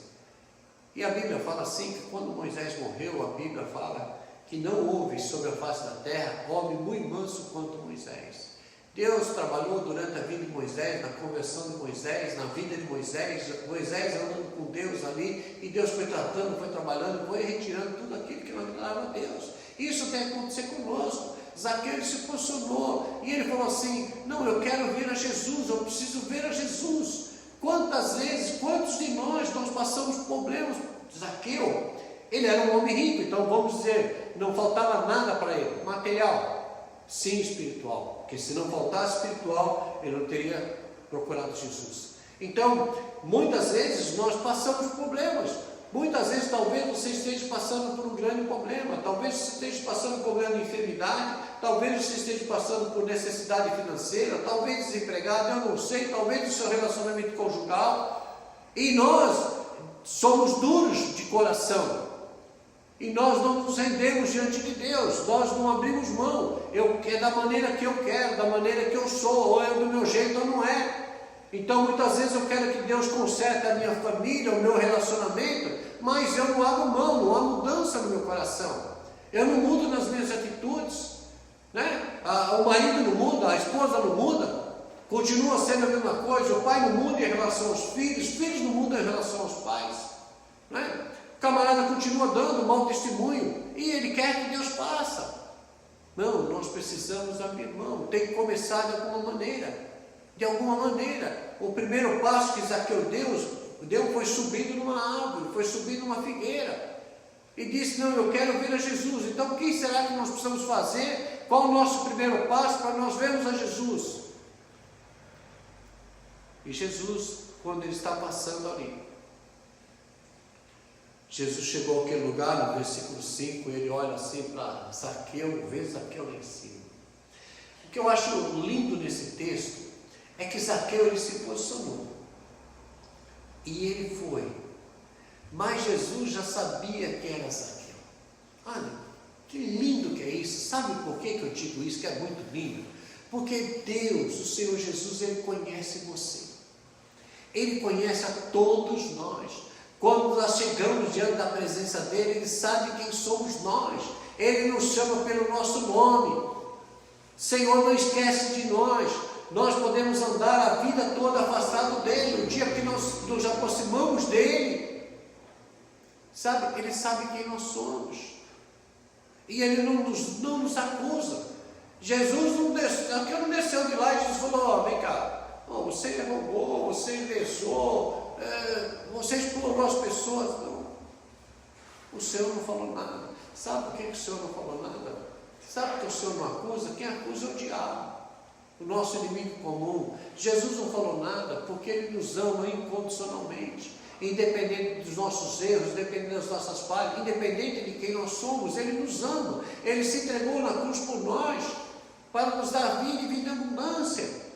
E a Bíblia fala assim, que quando Moisés morreu, a Bíblia fala que não houve sobre a face da terra homem muito manso quanto Moisés. Deus trabalhou durante a vida de Moisés, na conversão de Moisés, na vida de Moisés andando com Deus ali, e Deus foi tratando, foi trabalhando, foi retirando tudo aquilo que não agradava a Deus. Isso tem que acontecer conosco. Zaqueu se posicionou e ele falou assim, não, eu quero ver a Jesus, eu preciso ver a Jesus. Quantas vezes, quantos de nós passamos problemas? Zaqueu, ele era um homem rico, então vamos dizer, não faltava nada para ele, material, sim espiritual, porque se não faltasse espiritual, ele não teria procurado Jesus. Então, muitas vezes nós passamos problemas. Muitas vezes talvez você esteja passando por um grande problema, talvez você esteja passando por um problema de enfermidade, talvez você esteja passando por necessidade financeira, talvez desempregado, eu não sei, talvez o seu relacionamento conjugal, e nós somos duros de coração, e nós não nos rendemos diante de Deus, nós não abrimos mão, é da maneira que eu quero, da maneira que eu sou, ou é do meu jeito ou não é. Então muitas vezes eu quero que Deus conserte a minha família, o meu relacionamento, mas eu não abro mão, não há mudança no meu coração, eu não mudo nas minhas atitudes, né? O marido não muda, a esposa não muda, continua sendo a mesma coisa, o pai não muda em relação aos filhos, os filhos não mudam em relação aos pais, não é? O camarada continua dando um mau testemunho e ele quer que Deus faça. Não, nós precisamos abrir mão, tem que começar de alguma maneira. De alguma maneira, o primeiro passo que Zaqueu deu foi subindo numa árvore, foi subindo numa figueira. E disse, não, eu quero ver a Jesus. Então o que será que nós precisamos fazer? Qual o nosso primeiro passo para nós vermos a Jesus? E Jesus, quando ele está passando ali, Jesus chegou àquele lugar, no versículo 5, ele olha assim para Zaqueu, vê Zaqueu lá em cima. O que eu acho lindo nesse texto é que Zaqueu ele se posicionou. E ele foi. Mas Jesus já sabia que era Zaqueu. Olha, que lindo que é isso. Sabe por que eu digo isso, que é muito lindo? Porque Deus, o Senhor Jesus, ele conhece você. Ele conhece a todos nós. Quando nós chegamos diante da presença dele, ele sabe quem somos nós. Ele nos chama pelo nosso nome. Senhor, não esquece de nós. Nós podemos andar a vida toda afastado dele. O dia que nós nos aproximamos dele, sabe, ele sabe quem nós somos. E ele não nos acusa. Jesus não desceu de lá e Jesus falou, vem cá, você roubou, você inversou, você explorou as pessoas. Não. O Senhor não falou nada. Sabe por que o Senhor não falou nada? Sabe por que o Senhor não acusa? Quem acusa é o diabo, o nosso inimigo comum. Jesus não falou nada porque ele nos ama incondicionalmente. Independente dos nossos erros, independente das nossas falhas, independente de quem nós somos, ele nos ama. Ele se entregou na cruz por nós, para nos dar vida e vida em abundância.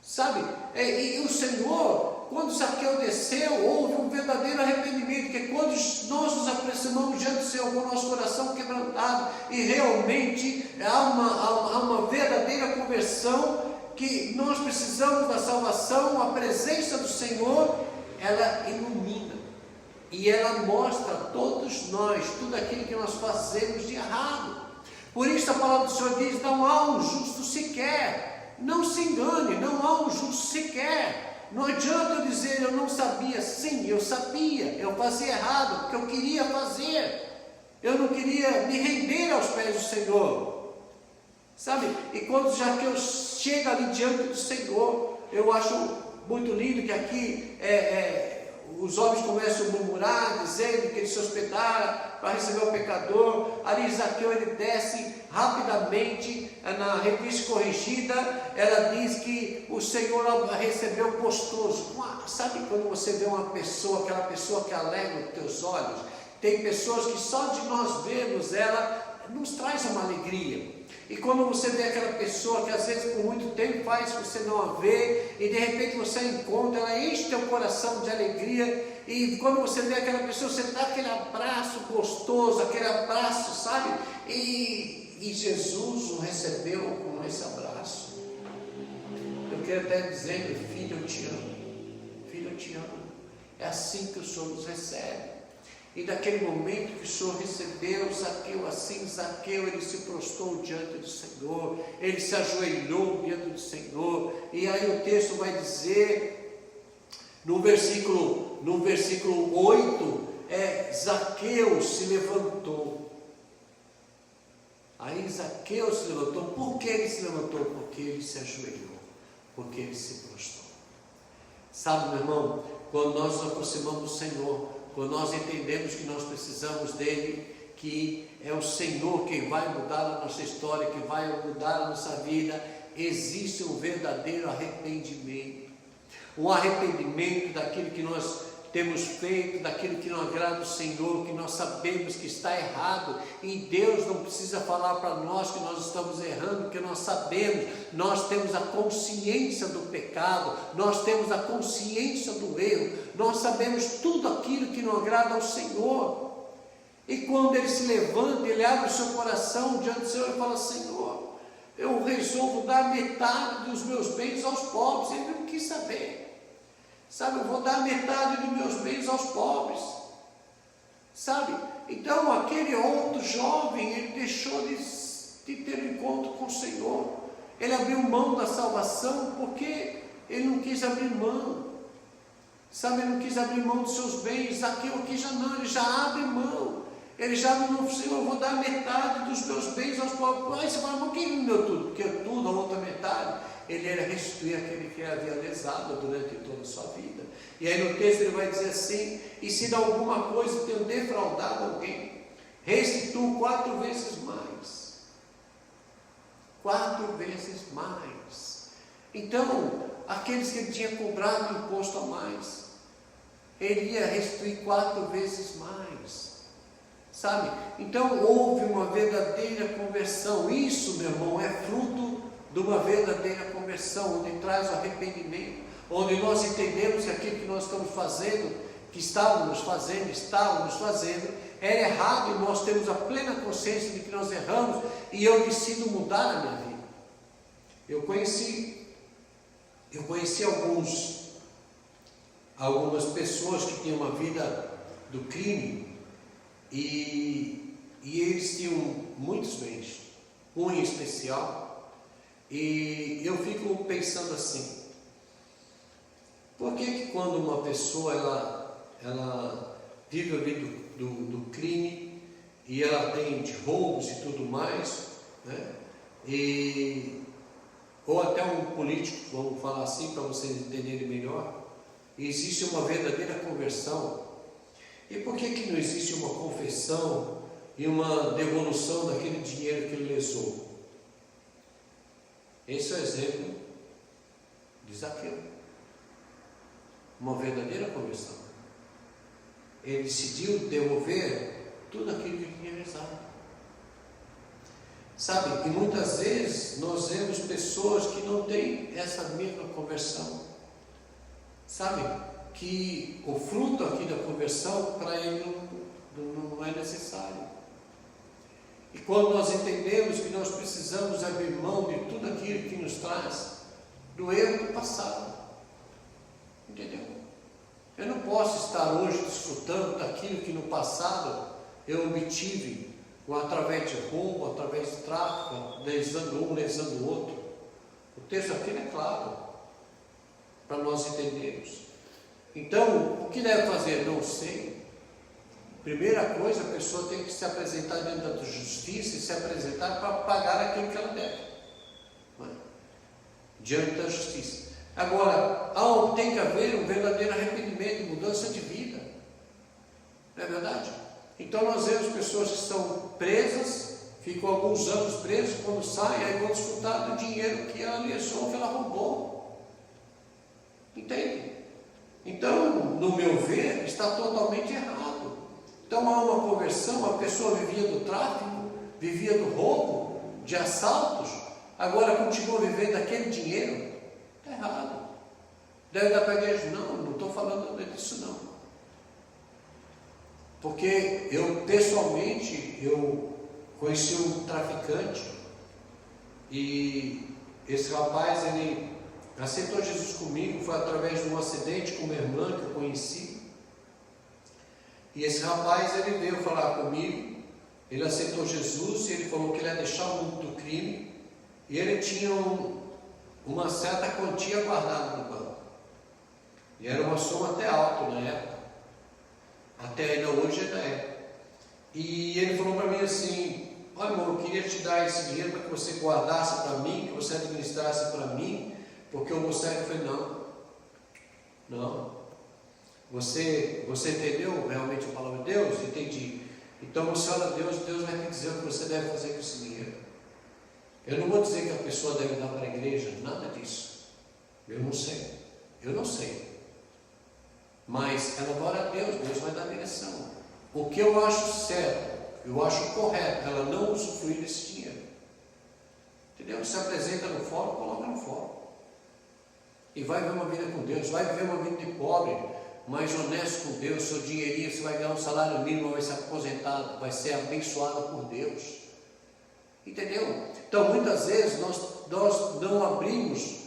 Sabe? E o Senhor, quando Zaqueu desceu, houve um verdadeiro arrependimento, que quando nós nos aproximamos diante do Senhor com o nosso coração quebrantado, e realmente há uma verdadeira conversão, que nós precisamos da salvação, a presença do Senhor, ela ilumina, e ela mostra a todos nós, tudo aquilo que nós fazemos de errado. Por isso a palavra do Senhor diz, não há um justo sequer. Não se engane, não há um justo sequer. Não adianta eu dizer, eu não sabia. Sim, eu sabia, eu fazia errado, porque eu queria fazer. Eu não queria me render aos pés do Senhor. Sabe? E quando Zaqueu chega ali diante do Senhor, eu acho muito lindo que aqui os homens começam a murmurar, dizendo que ele se hospedara para receber o pecador. Ali Zaqueu ele desce rapidamente. Na revista corrigida, ela diz que o Senhor recebeu gostoso. Sabe quando você vê uma pessoa, aquela pessoa que alegra os teus olhos? Tem pessoas que só de nós vermos ela nos traz uma alegria. E quando você vê aquela pessoa que às vezes por muito tempo faz você não a vê, e de repente você a encontra, ela enche teu coração de alegria, e quando você vê aquela pessoa, você dá aquele abraço gostoso, aquele abraço, sabe? E Jesus o recebeu com esse abraço. Eu quero até dizer, filho, eu te amo. Filho, eu te amo. É assim que o Senhor nos recebe. E naquele momento que o Senhor recebeu Zaqueu assim, Zaqueu ele se prostrou diante do Senhor, ele se ajoelhou diante do Senhor. E aí o texto vai dizer, no versículo 8, Zaqueu se levantou. Aí Zaqueu se levantou. Por que ele se levantou? Porque ele se ajoelhou, porque ele se prostrou. Sabe, meu irmão, quando nós nos aproximamos do Senhor, quando nós entendemos que nós precisamos dele, que é o Senhor quem vai mudar a nossa história, que vai mudar a nossa vida, existe um verdadeiro arrependimento. Um arrependimento daquilo que nós temos feito, daquilo que não agrada o Senhor, que nós sabemos que está errado, e Deus não precisa falar para nós que nós estamos errando, porque nós sabemos, nós temos a consciência do pecado, nós temos a consciência do erro, nós sabemos tudo aquilo que não agrada ao Senhor. E quando ele se levanta, ele abre o seu coração diante do Senhor e fala, Senhor, eu resolvo dar metade dos meus bens aos pobres. Ele não quis saber. Sabe, eu vou dar metade dos meus bens aos pobres. Sabe? Então aquele outro jovem, ele deixou de de ter um encontro com o Senhor. Ele abriu mão da salvação porque ele não quis abrir mão. Sabe, ele não quis abrir mão dos seus bens. Zaqueu aqui já não, ele já abre mão. Ele já não, Senhor, eu vou dar metade dos meus bens aos pobres. Aí você fala, mas quem me deu tudo? Porque tudo, a outra metade, ele era restituir aquele que havia lesado durante toda a sua vida. E aí no texto ele vai dizer assim, e se de alguma coisa tenho defraudado alguém, restituo 4 vezes mais. 4 vezes mais. Então, aqueles que ele tinha cobrado imposto a mais, ele ia restituir 4 vezes mais. Sabe? Então houve uma verdadeira conversão. Isso, meu irmão, é fruto de uma verdadeira conversão, onde traz o arrependimento, onde nós entendemos que aquilo que nós estamos fazendo, que estávamos fazendo, é errado, e nós temos a plena consciência de que nós erramos, e eu decido mudar a minha vida. Eu conheci algumas pessoas que tinham uma vida do crime, e eles tinham muitos bens, um em especial, e eu fico pensando assim, por que quando uma pessoa ela vive a vida do crime, e ela tem de roubos e tudo mais, né? Ou até um político, vamos falar assim para vocês entenderem melhor, existe uma verdadeira conversão. E por que não existe uma confessão e uma devolução daquele dinheiro que ele lesou? Esse é o exemplo de Zaqueu. Uma verdadeira conversão. Ele decidiu devolver tudo aquilo que ele tinha lesado. Sabe, e muitas vezes nós vemos pessoas que não têm essa mesma conversão. Sabe, que o fruto aqui da conversão para ele não é necessário. E quando nós entendemos que nós precisamos abrir mão de tudo aquilo que nos traz do erro do passado, entendeu? Eu não posso estar hoje desfrutando daquilo que no passado eu obtive, ou através de roubo, através de tráfico, lesando um, lesando o outro. O texto aqui é claro para nós entendermos. Então, o que deve fazer? Não sei. Primeira coisa, a pessoa tem que se apresentar diante da justiça e se apresentar para pagar aquilo que ela deve, não é? Diante da justiça. Agora, tem que haver um verdadeiro arrependimento, mudança de vida, não é verdade? Então nós vemos pessoas que estão presas, ficam alguns anos presas, quando saem, aí vão desfrutar do dinheiro que ela lesou, que ela roubou. Entende? Então, no meu ver, está totalmente errado. Então há uma conversão, a pessoa vivia do tráfico, vivia do roubo, de assaltos, agora continua vivendo aquele dinheiro. Está errado. Deve dar para a igreja? Não estou falando disso não. Porque eu pessoalmente, eu conheci um traficante, e esse rapaz, ele aceitou Jesus comigo, foi através de um acidente com uma irmã que eu conheci. E esse rapaz, ele veio falar comigo, ele aceitou Jesus, e ele falou que ele ia deixar o mundo do crime, e ele tinha uma certa quantia guardada no banco, e era uma soma até alta na época, até ainda hoje ainda é. E ele falou para mim assim: olha, irmão, eu queria te dar esse dinheiro para que você guardasse para mim, que você administrasse para mim, porque eu gostaria. Eu falei: não, você entendeu realmente a palavra de Deus? Entendi. Então você ora a Deus, Deus vai te dizer o que você deve fazer com esse dinheiro. Eu não vou dizer que a pessoa deve dar para a igreja, nada disso. Eu não sei. Mas ela ora a Deus, Deus vai dar direção. O que eu acho certo, eu acho correto, ela não usufruir desse dinheiro. Entendeu? Se apresenta no fórum, coloca no fórum. E vai viver uma vida com Deus, vai viver uma vida de pobre, mas honesto com Deus. Seu dinheirinho, você vai ganhar um salário mínimo, vai ser aposentado, vai ser abençoado por Deus. Entendeu? Então muitas vezes nós não abrimos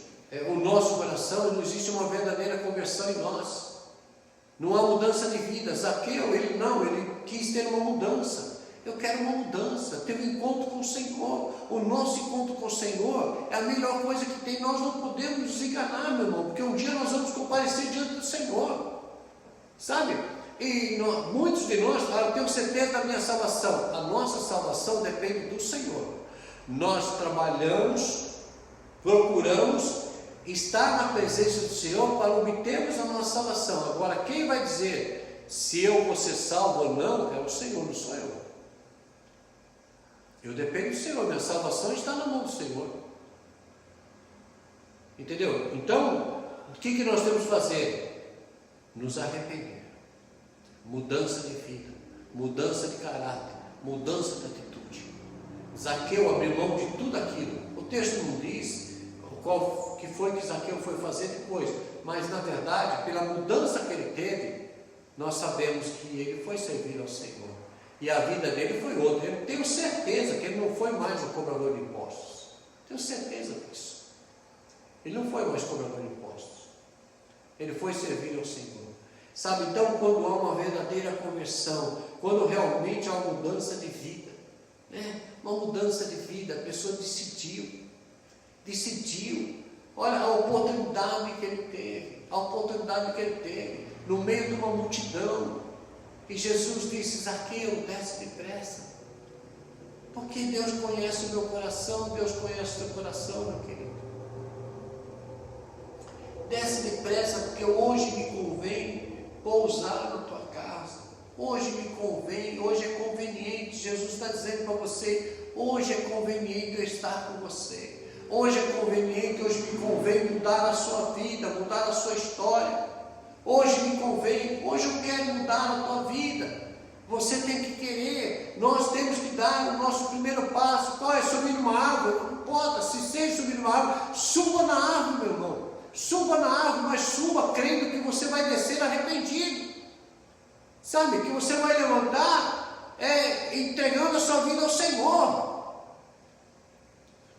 o nosso coração, e não existe uma verdadeira conversão em nós. Não há mudança de vida. Zaqueu, ele quis ter uma mudança. Eu quero uma mudança, ter um encontro com o Senhor. O nosso encontro com o Senhor é a melhor coisa que tem. Nós não podemos nos enganar, meu irmão, porque um dia nós vamos comparecer diante do Senhor, sabe? E muitos de nós, eu tenho certeza da minha salvação. A nossa salvação depende do Senhor. Nós trabalhamos, procuramos estar na presença do Senhor para obtermos a nossa salvação. Agora, quem vai dizer se eu vou ser salvo ou não, é o Senhor, não sou eu. Eu dependo do Senhor, minha salvação está na mão do Senhor. Entendeu? Então, o que nós temos que fazer? Nos arrepender. Mudança de vida, mudança de caráter, mudança de atitude. Zaqueu abriu mão de tudo aquilo. O texto não diz qual que foi que Zaqueu foi fazer depois, mas na verdade, pela mudança que ele teve, nós sabemos que ele foi servir ao Senhor. E a vida dele foi outra. Eu tenho certeza que ele não foi mais o cobrador de impostos. Tenho certeza disso. Ele não foi mais cobrador de impostos. Ele foi servir ao Senhor. Sabe, então, quando há uma verdadeira conversão, quando realmente há uma mudança de vida, né? Uma mudança de vida, a pessoa decidiu, olha a oportunidade que ele teve, no meio de uma multidão, e Jesus disse: Zaqueu, desce depressa, porque Deus conhece o meu coração, Deus conhece o teu coração, meu querido. Desce depressa, porque hoje me convém pousar na tua casa, hoje me convém, hoje é conveniente. Jesus está dizendo para você: hoje é conveniente eu estar com você, hoje é conveniente, hoje me convém mudar a sua vida, mudar a sua história, hoje me convém, hoje eu quero mudar a tua vida. Você tem que querer, nós temos que dar o nosso primeiro passo. Qual é? Subir numa árvore? Não importa, se seja subir numa árvore, suba na árvore, meu irmão. Suba na árvore, mas suba crendo que você vai descer arrependido. Sabe, que você vai levantar entregando a sua vida ao Senhor.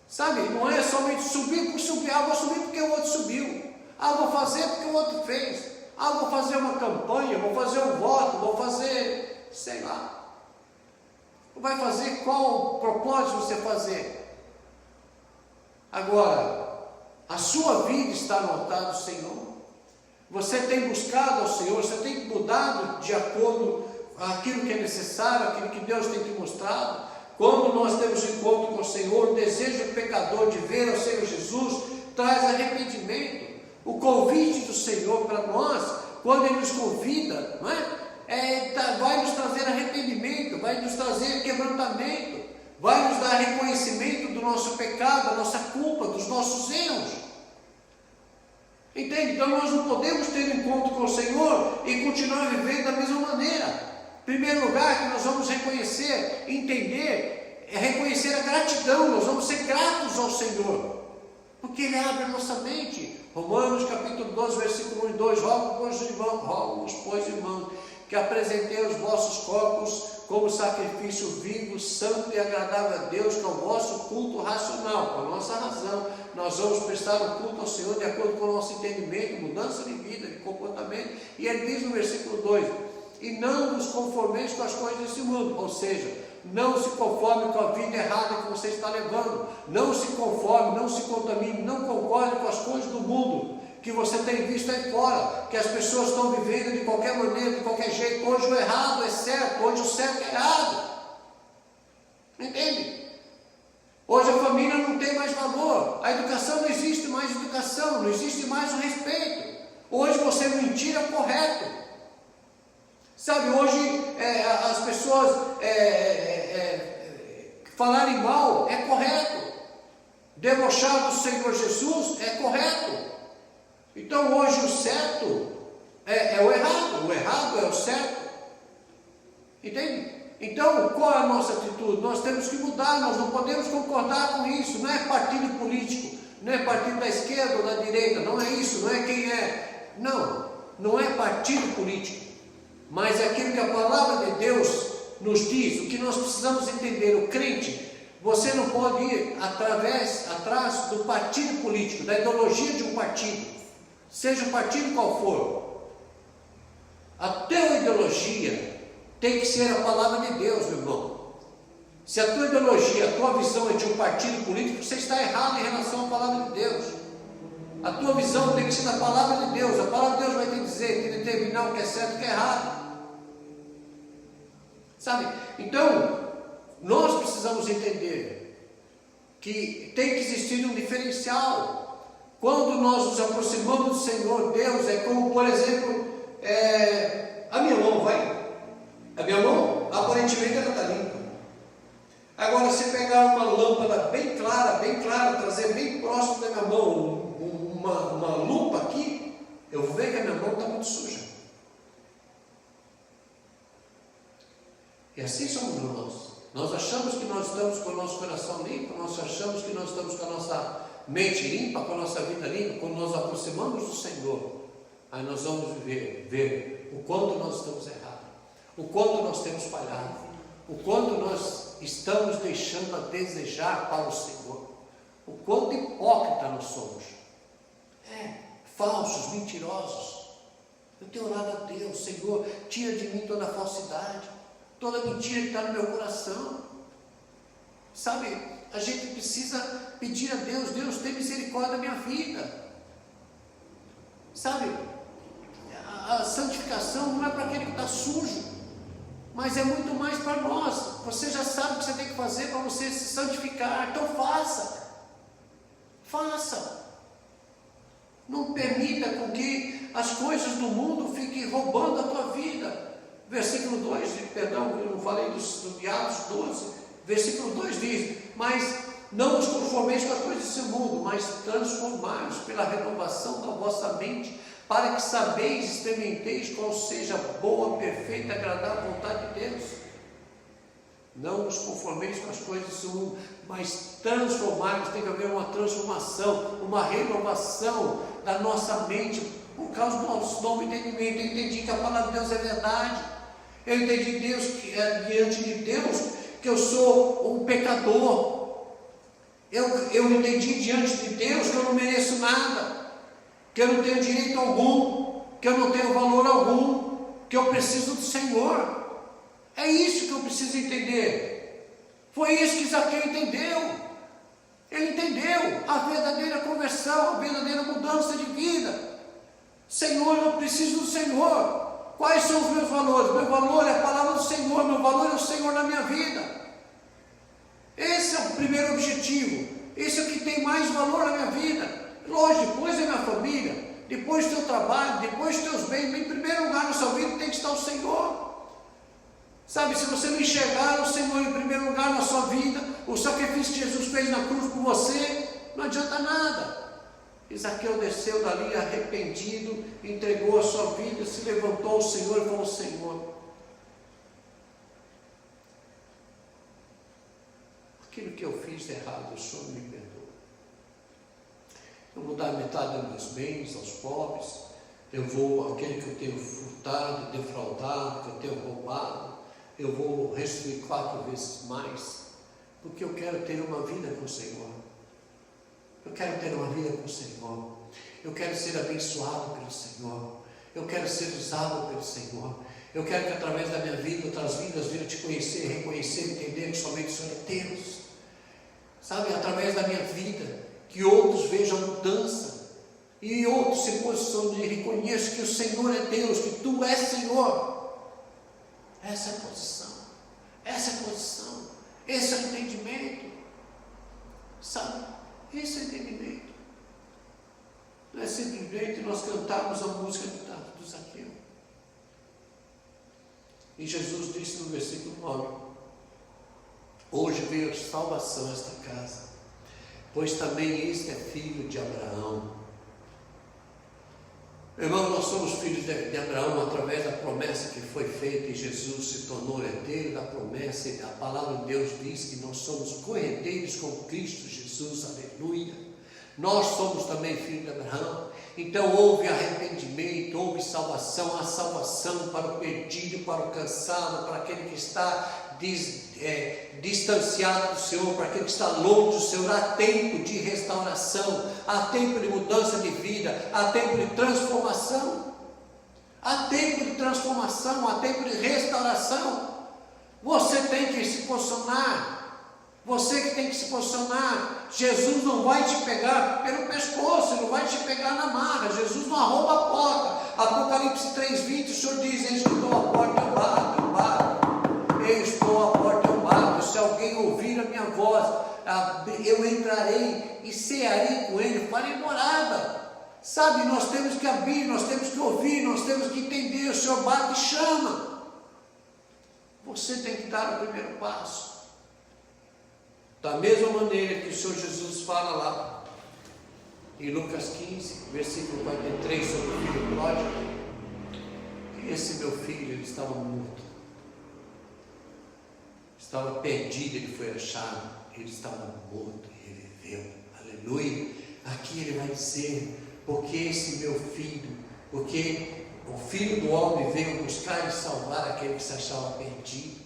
Sabe, não é somente subir por subir. Vou subir porque o outro subiu. Vou fazer porque o outro fez. Vou fazer uma campanha, vou fazer um voto, vou fazer, sei lá. Vai fazer qual propósito você fazer? Agora, a sua vida está no altar do Senhor. Você tem buscado ao Senhor, você tem mudado de acordo com aquilo que é necessário, aquilo que Deus tem te mostrado. Quando nós temos um encontro com o Senhor, o desejo do pecador de ver ao Senhor Jesus traz arrependimento. O convite do Senhor para nós, quando Ele nos convida, não é? Vai nos trazer arrependimento, vai nos trazer quebrantamento, vai nos dar reconhecimento do nosso pecado, da nossa culpa, dos nossos erros. Entende? Então nós não podemos ter um encontro com o Senhor e continuar vivendo da mesma maneira. Em primeiro lugar, que nós vamos reconhecer, entender, é reconhecer a gratidão. Nós vamos ser gratos ao Senhor, porque Ele abre a nossa mente. Romanos capítulo 12, versículo 1 e 2, rogo-vos, pois, irmãos, que apresentei os vossos corpos como sacrifício vivo, santo e agradável a Deus, que é o vosso culto racional. Com a nossa razão, nós vamos prestar o culto ao Senhor de acordo com o nosso entendimento, mudança de vida, de comportamento. E ele diz no versículo 2, e não vos conformeis com as coisas desse mundo, ou seja, não se conforme com a vida errada que você está levando, não se conforme, não se contamine, não concorde com as coisas do mundo que você tem visto aí fora, que as pessoas estão vivendo de qualquer maneira, de qualquer jeito. Hoje o errado é certo, hoje o certo é errado. Entende? Hoje a família não tem mais valor, a educação não existe mais educação, não existe mais o respeito. Hoje você mentir é correto. Sabe, hoje as pessoas falarem mal é correto, debochar do Senhor Jesus é correto. Então hoje o certo é o errado é o certo. Entende? Então qual é a nossa atitude? Nós temos que mudar, nós não podemos concordar com isso. Não é partido político, não é partido da esquerda ou da direita, não é isso, não é quem é. Não é partido político, mas é aquilo que a palavra de Deus nos diz, o que nós precisamos entender. O crente, você não pode ir atrás do partido político, da ideologia de um partido, seja o partido qual for. A tua ideologia tem que ser a palavra de Deus, meu irmão. Se a tua ideologia, a tua visão é de um partido político, você está errado em relação à palavra de Deus. A tua visão tem que ser da palavra de Deus. A palavra de Deus vai te dizer, te determinar o que é certo e o que é errado. Sabe? Então, nós precisamos entender que tem que existir um diferencial. Quando nós nos aproximamos do Senhor, Deus é como, por exemplo, a minha mão, vai. A minha mão, aparentemente, ela está limpa. Agora, se pegar uma lâmpada bem clara, trazer bem próximo da minha mão, uma lupa aqui, eu vou ver que a minha mão está muito suja. E assim somos nós. Nós achamos que nós estamos com o nosso coração limpo, nós achamos que nós estamos com a nossa mente limpa, com a nossa vida limpa. Quando nós aproximamos do Senhor, aí nós vamos ver o quanto nós estamos errados, o quanto nós temos falhado, o quanto nós estamos deixando a desejar para o Senhor, o quanto hipócrita nós somos, falsos, mentirosos. Eu tenho orado a Deus, Senhor, tira de mim toda a falsidade, toda mentira que está no meu coração. Sabe, a gente precisa pedir a Deus, Deus tem misericórdia da minha vida. Sabe, a santificação não é para aquele que está sujo, mas é muito mais para nós. Você já sabe o que você tem que fazer para você se santificar, então faça. Não permita com que as coisas do mundo fiquem roubando a tua vida. Versículo 2, perdão, eu não falei do Atos 12, versículo 2 diz: mas não os conformeis com as coisas desse mundo, mas transformai-os pela renovação da vossa mente, para que sabeis e experimenteis qual seja a boa, perfeita e agradável vontade de Deus. Não os conformeis com as coisas desse mundo, mas transformai-os. Tem que haver uma transformação, uma renovação da nossa mente, por causa do nosso novo entendimento. Eu entendi que a palavra de Deus é verdade. Eu entendi diante de Deus que eu sou um pecador. Eu entendi diante de Deus que eu não mereço nada, que eu não tenho direito algum, que eu não tenho valor algum, que eu preciso do Senhor. É isso que eu preciso entender. Foi isso que Zaqueu entendeu. Ele entendeu a verdadeira conversão, a verdadeira mudança de vida. Senhor, eu preciso do Senhor. Quais são os meus valores? Meu valor é a palavra do Senhor, meu valor é o Senhor na minha vida. Esse é o primeiro objetivo. Esse é o que tem mais valor na minha vida. Lógico, depois é minha família, depois teu trabalho, depois teus bens. Em primeiro lugar na sua vida tem que estar o Senhor. Sabe, se você não enxergar o Senhor em primeiro lugar na sua vida, o sacrifício que Jesus fez na cruz por você, não adianta nada. Zaqueu desceu dali arrependido, entregou a sua vida, se levantou ao Senhor e falou: Senhor, aquilo que eu fiz de errado, o Senhor me perdoa. Eu vou dar metade dos meus bens aos pobres, eu vou, aquele que eu tenho furtado, defraudado, que eu tenho roubado, eu vou restituir 4 vezes mais, porque eu quero ter uma vida com o Senhor. Eu quero ter uma vida com o Senhor. Eu quero ser abençoado pelo Senhor. Eu quero ser usado pelo Senhor. Eu quero que através da minha vida, outras vidas venham te conhecer, reconhecer, entender que somente o Senhor é Deus. Sabe, através da minha vida, que outros vejam a mudança. E outros se posicionem e reconheçam que o Senhor é Deus, que Tu és Senhor. Essa é a posição. Essa é a posição. Esse é o entendimento. Sabe? Esse é o entendimento. Não é simplesmente nós cantarmos a música do Zaqueu. E Jesus disse no versículo 9: hoje veio salvação a esta casa, pois também este é filho de Abraão. Irmão, nós somos filhos de Abraão através da promessa que foi feita, e Jesus se tornou herdeiro da promessa, e a palavra de Deus diz que nós somos co-herdeiros com Cristo Jesus, aleluia. Nós somos também filhos de Abraão. Então houve arrependimento, houve salvação, a salvação para o perdido, para o cansado, para aquele que está distanciado do Senhor, para aquele que está longe do Senhor. Há tempo de restauração, há tempo de mudança de vida, há tempo de transformação, há tempo de transformação, há tempo de restauração. Você tem que se posicionar. Você que tem que se posicionar. Jesus não vai te pegar pelo pescoço, Ele não vai te pegar na marra. Jesus não arromba a porta. Apocalipse 3:20, o Senhor diz: eis que estou à porta, eu bato, eu bato. Eu estou à porta, eu bato. Se alguém ouvir a minha voz, eu entrarei e cearei com Ele, farei morada. Sabe, nós temos que abrir, nós temos que ouvir, nós temos que entender. O Senhor bate e chama. Você tem que dar o primeiro passo. Da mesma maneira que o Senhor Jesus fala lá, em Lucas 15, versículo 43, sobre o filho pródigo, que esse meu filho, ele estava morto, estava perdido, ele foi achado, ele estava morto e reviveu. Aleluia! Aqui ele vai dizer, porque esse meu filho, porque o Filho do Homem veio buscar e salvar aquele que se achava perdido.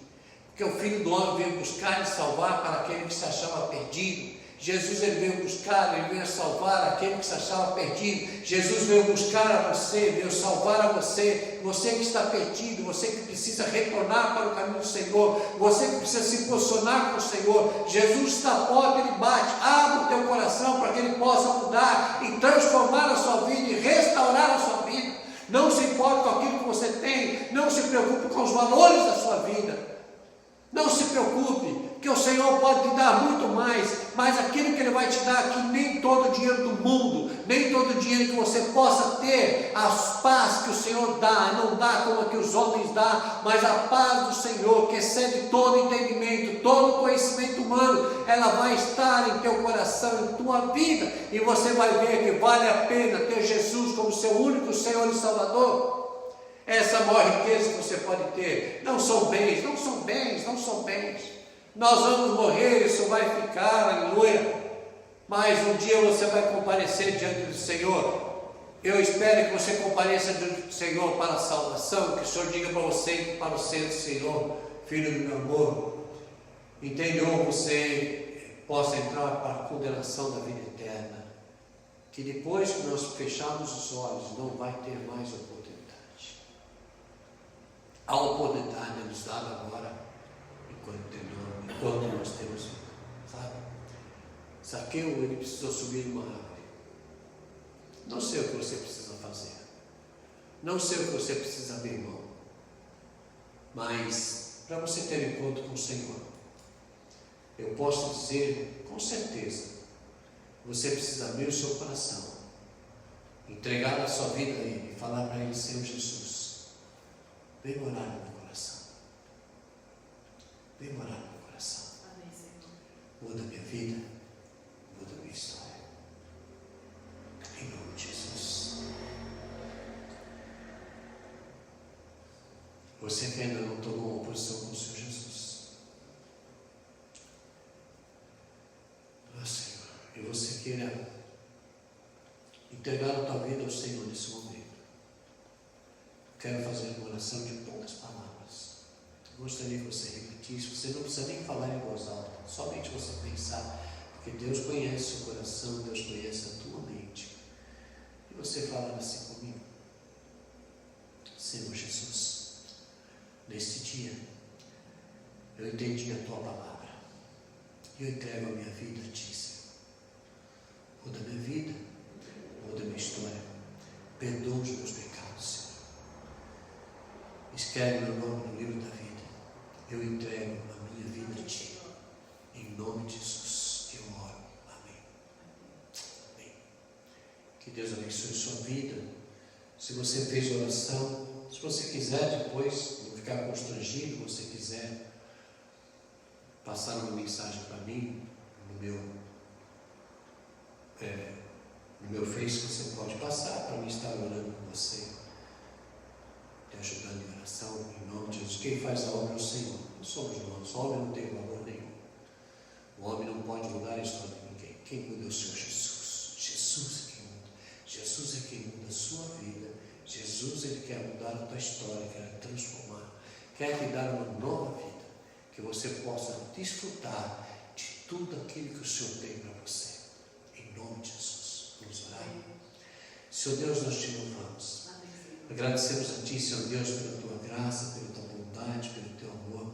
Porque o Filho do Homem veio buscar e salvar para aquele que se achava perdido. Jesus, ele veio buscar, ele veio salvar aquele que se achava perdido. Jesus veio buscar a você, veio salvar a você. Você que está perdido, você que precisa retornar para o caminho do Senhor, você que precisa se posicionar com o Senhor. Jesus está à porta, ele bate. Abre o teu coração para que ele possa mudar e transformar a sua vida e restaurar a sua vida. Não se importe com aquilo que você tem, não se preocupe com os valores da sua vida. Não se preocupe, que o Senhor pode te dar muito mais, mas aquilo que Ele vai te dar aqui, nem todo o dinheiro do mundo, nem todo o dinheiro que você possa ter, a paz que o Senhor dá, não dá como a que os homens dão, mas a paz do Senhor, que excede todo entendimento, todo conhecimento humano, ela vai estar em teu coração, em tua vida, e você vai ver que vale a pena ter Jesus como seu único Senhor e Salvador. Essa maior riqueza que você pode ter, não são bens, não são bens, não são bens. Nós vamos morrer, isso vai ficar, aleluia. Mas um dia você vai comparecer diante do Senhor. Eu espero que você compareça diante do Senhor para a salvação, que o Senhor diga para você, para o Senhor, filho do meu amor, entendeu? Você possa entrar para a condenação da vida eterna, que depois que nós fecharmos os olhos, não vai ter mais oportunidade. A oportunidade é nos dada agora, enquanto nós temos vida, sabe? Zaqueu, ele precisou subir numa árvore. Não sei o que você precisa fazer, não sei o que você precisa abrir mão, mas para você ter encontro com o Senhor, eu posso dizer com certeza, você precisa abrir o seu coração, entregar a sua vida a Ele, e falar para Ele: Senhor Jesus, vem morar no meu coração. Vem morar no meu coração. Amém, Senhor. Muda minha vida, muda minha história. Em nome de Jesus. Você que ainda não tomou uma posição com o Senhor Jesus. Senhor, e você queira entregar a tua vida ao Senhor nesse momento. Quero fazer uma oração de poucas palavras. Gostaria que você repetisse. Você não precisa nem falar em voz alta, somente você pensar, porque Deus conhece o coração, Deus conhece a tua mente. E você falar assim comigo: Senhor Jesus, neste dia eu entendi a tua palavra e eu entrego a minha vida a ti, Senhor. Muda minha vida, muda minha história, perdoa os meus pecados, Senhor. Escreve meu nome no livro da vida. Eu entrego a minha vida a ti. Em nome de Jesus, eu oro. Amém. Amém. Que Deus abençoe sua vida. Se você fez oração, se você quiser depois, não ficar constrangido, você quiser passar uma mensagem para mim, no meu Face, você pode passar para mim estar orando com você, te ajudando em oração, em nome de Jesus. Quem faz a obra é o Senhor, não somos nós. O homem não tem valor nenhum. O homem não pode mudar a história de ninguém. Quem muda é o Senhor Jesus. Jesus é quem muda. Jesus é quem muda a sua vida. Jesus, Ele quer mudar a tua história, quer transformar, quer te dar uma nova vida, que você possa desfrutar de tudo aquilo que o Senhor tem para você. Em nome de Jesus. Vamos orar. Senhor Deus, nós te louvamos. Agradecemos a ti, Senhor Deus, pela tua graça, pela tua bondade, pelo teu amor.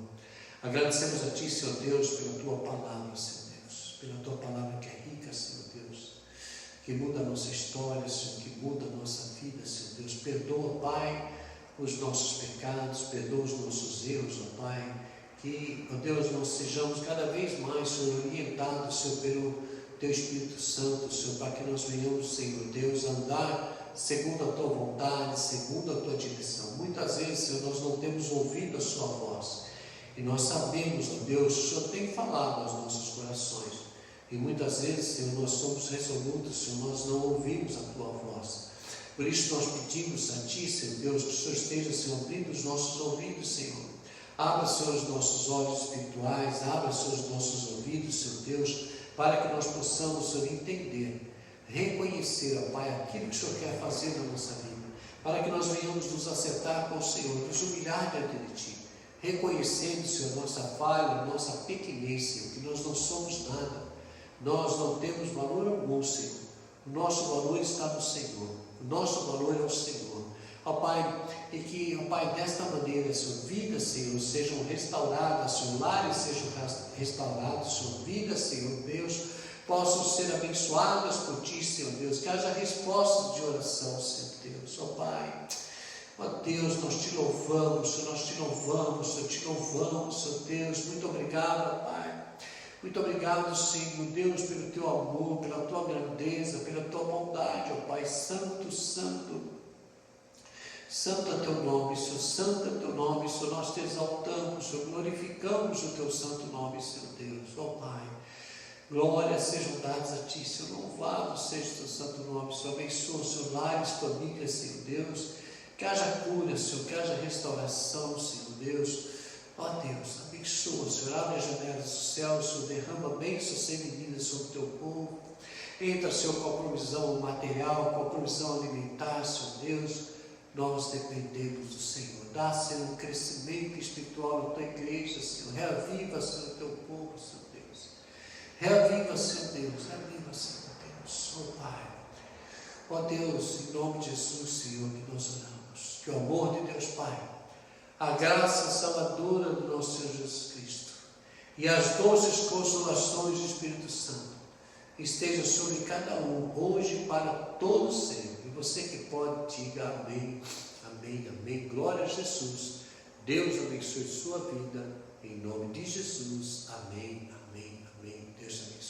Agradecemos a Ti, Senhor Deus, pela Tua palavra, Senhor Deus, pela Tua palavra que é rica, Senhor Deus, que muda a nossa história, Senhor, que muda a nossa vida, Senhor Deus. Perdoa, Pai, os nossos pecados, perdoa os nossos erros, ó Pai, que, ó Deus, nós sejamos cada vez mais, Senhor, orientados, Senhor, pelo Teu Espírito Santo, Senhor, para que nós venhamos, Senhor Deus, andar segundo a Tua vontade, segundo a Tua direção. Muitas vezes, Senhor, nós não temos ouvido a Sua voz, e nós sabemos, ó Deus, o Senhor tem falado aos nossos corações, e muitas vezes, Senhor, nós somos resolutos, Senhor, nós não ouvimos a Tua voz. Por isso nós pedimos a Ti, Senhor Deus, que o Senhor esteja, Senhor, abrindo os nossos ouvidos, Senhor. Abra, Senhor, os nossos olhos espirituais, abra, Senhor, os nossos ouvidos, Senhor Deus, para que nós possamos, Senhor, entender, reconhecer, ó Pai, aquilo que o Senhor quer fazer na nossa vida, para que nós venhamos nos acertar com o Senhor, nos humilhar diante de Ti, reconhecendo, Senhor, nossa falha, nossa pequenez, Senhor, que nós não somos nada, nós não temos valor algum, Senhor. O nosso valor está no Senhor, o nosso valor é o Senhor, ó Pai, e que, ó Pai, desta maneira, Senhor, vidas, Senhor, sejam restauradas, Senhor, lares sejam restaurados, Senhor, vidas, Senhor Deus, possam ser abençoadas por Ti, Senhor Deus, que haja respostas de oração, Senhor Deus, ó Pai, ó Deus, nós Te louvamos, Senhor, nós Te louvamos, Senhor, Te louvamos, Senhor Deus, muito obrigado, ó Pai. Muito obrigado, Senhor Deus, pelo Teu amor, pela Tua grandeza, pela Tua bondade, ó Pai, santo, santo, santo é Teu nome, Senhor, santo é Teu nome, Senhor, nós Te exaltamos, Senhor, glorificamos o Teu santo nome, Senhor Deus, ó Pai, glórias sejam dadas a Ti, Senhor, louvado seja o Teu santo nome, Senhor, abençoa, Senhor, lares, famílias, Senhor Deus, que haja cura, Senhor, que haja restauração, Senhor Deus, ó Deus, abençoa, Senhor, abre as janelas do céu, Senhor, derrama bênçãos sem medida sobre o Teu povo, entra, Senhor, com a provisão material, com a provisão alimentar, Senhor Deus, nós dependemos do Senhor, dá, Senhor, um crescimento espiritual na Tua igreja, Senhor, reaviva, Senhor, o Teu povo, Senhor Deus, reaviva, Senhor Deus, ó Pai, ó Deus, em nome de Jesus, Senhor, que nós oramos, que o amor de Deus, Pai, a graça salvadora do nosso Senhor Jesus Cristo e as doces consolações do Espírito Santo esteja sobre cada um, hoje e para todo sempre. E você que pode, diga amém, amém, amém. Glória a Jesus. Deus abençoe sua vida. Em nome de Jesus. Amém, amém, amém. Deus abençoe.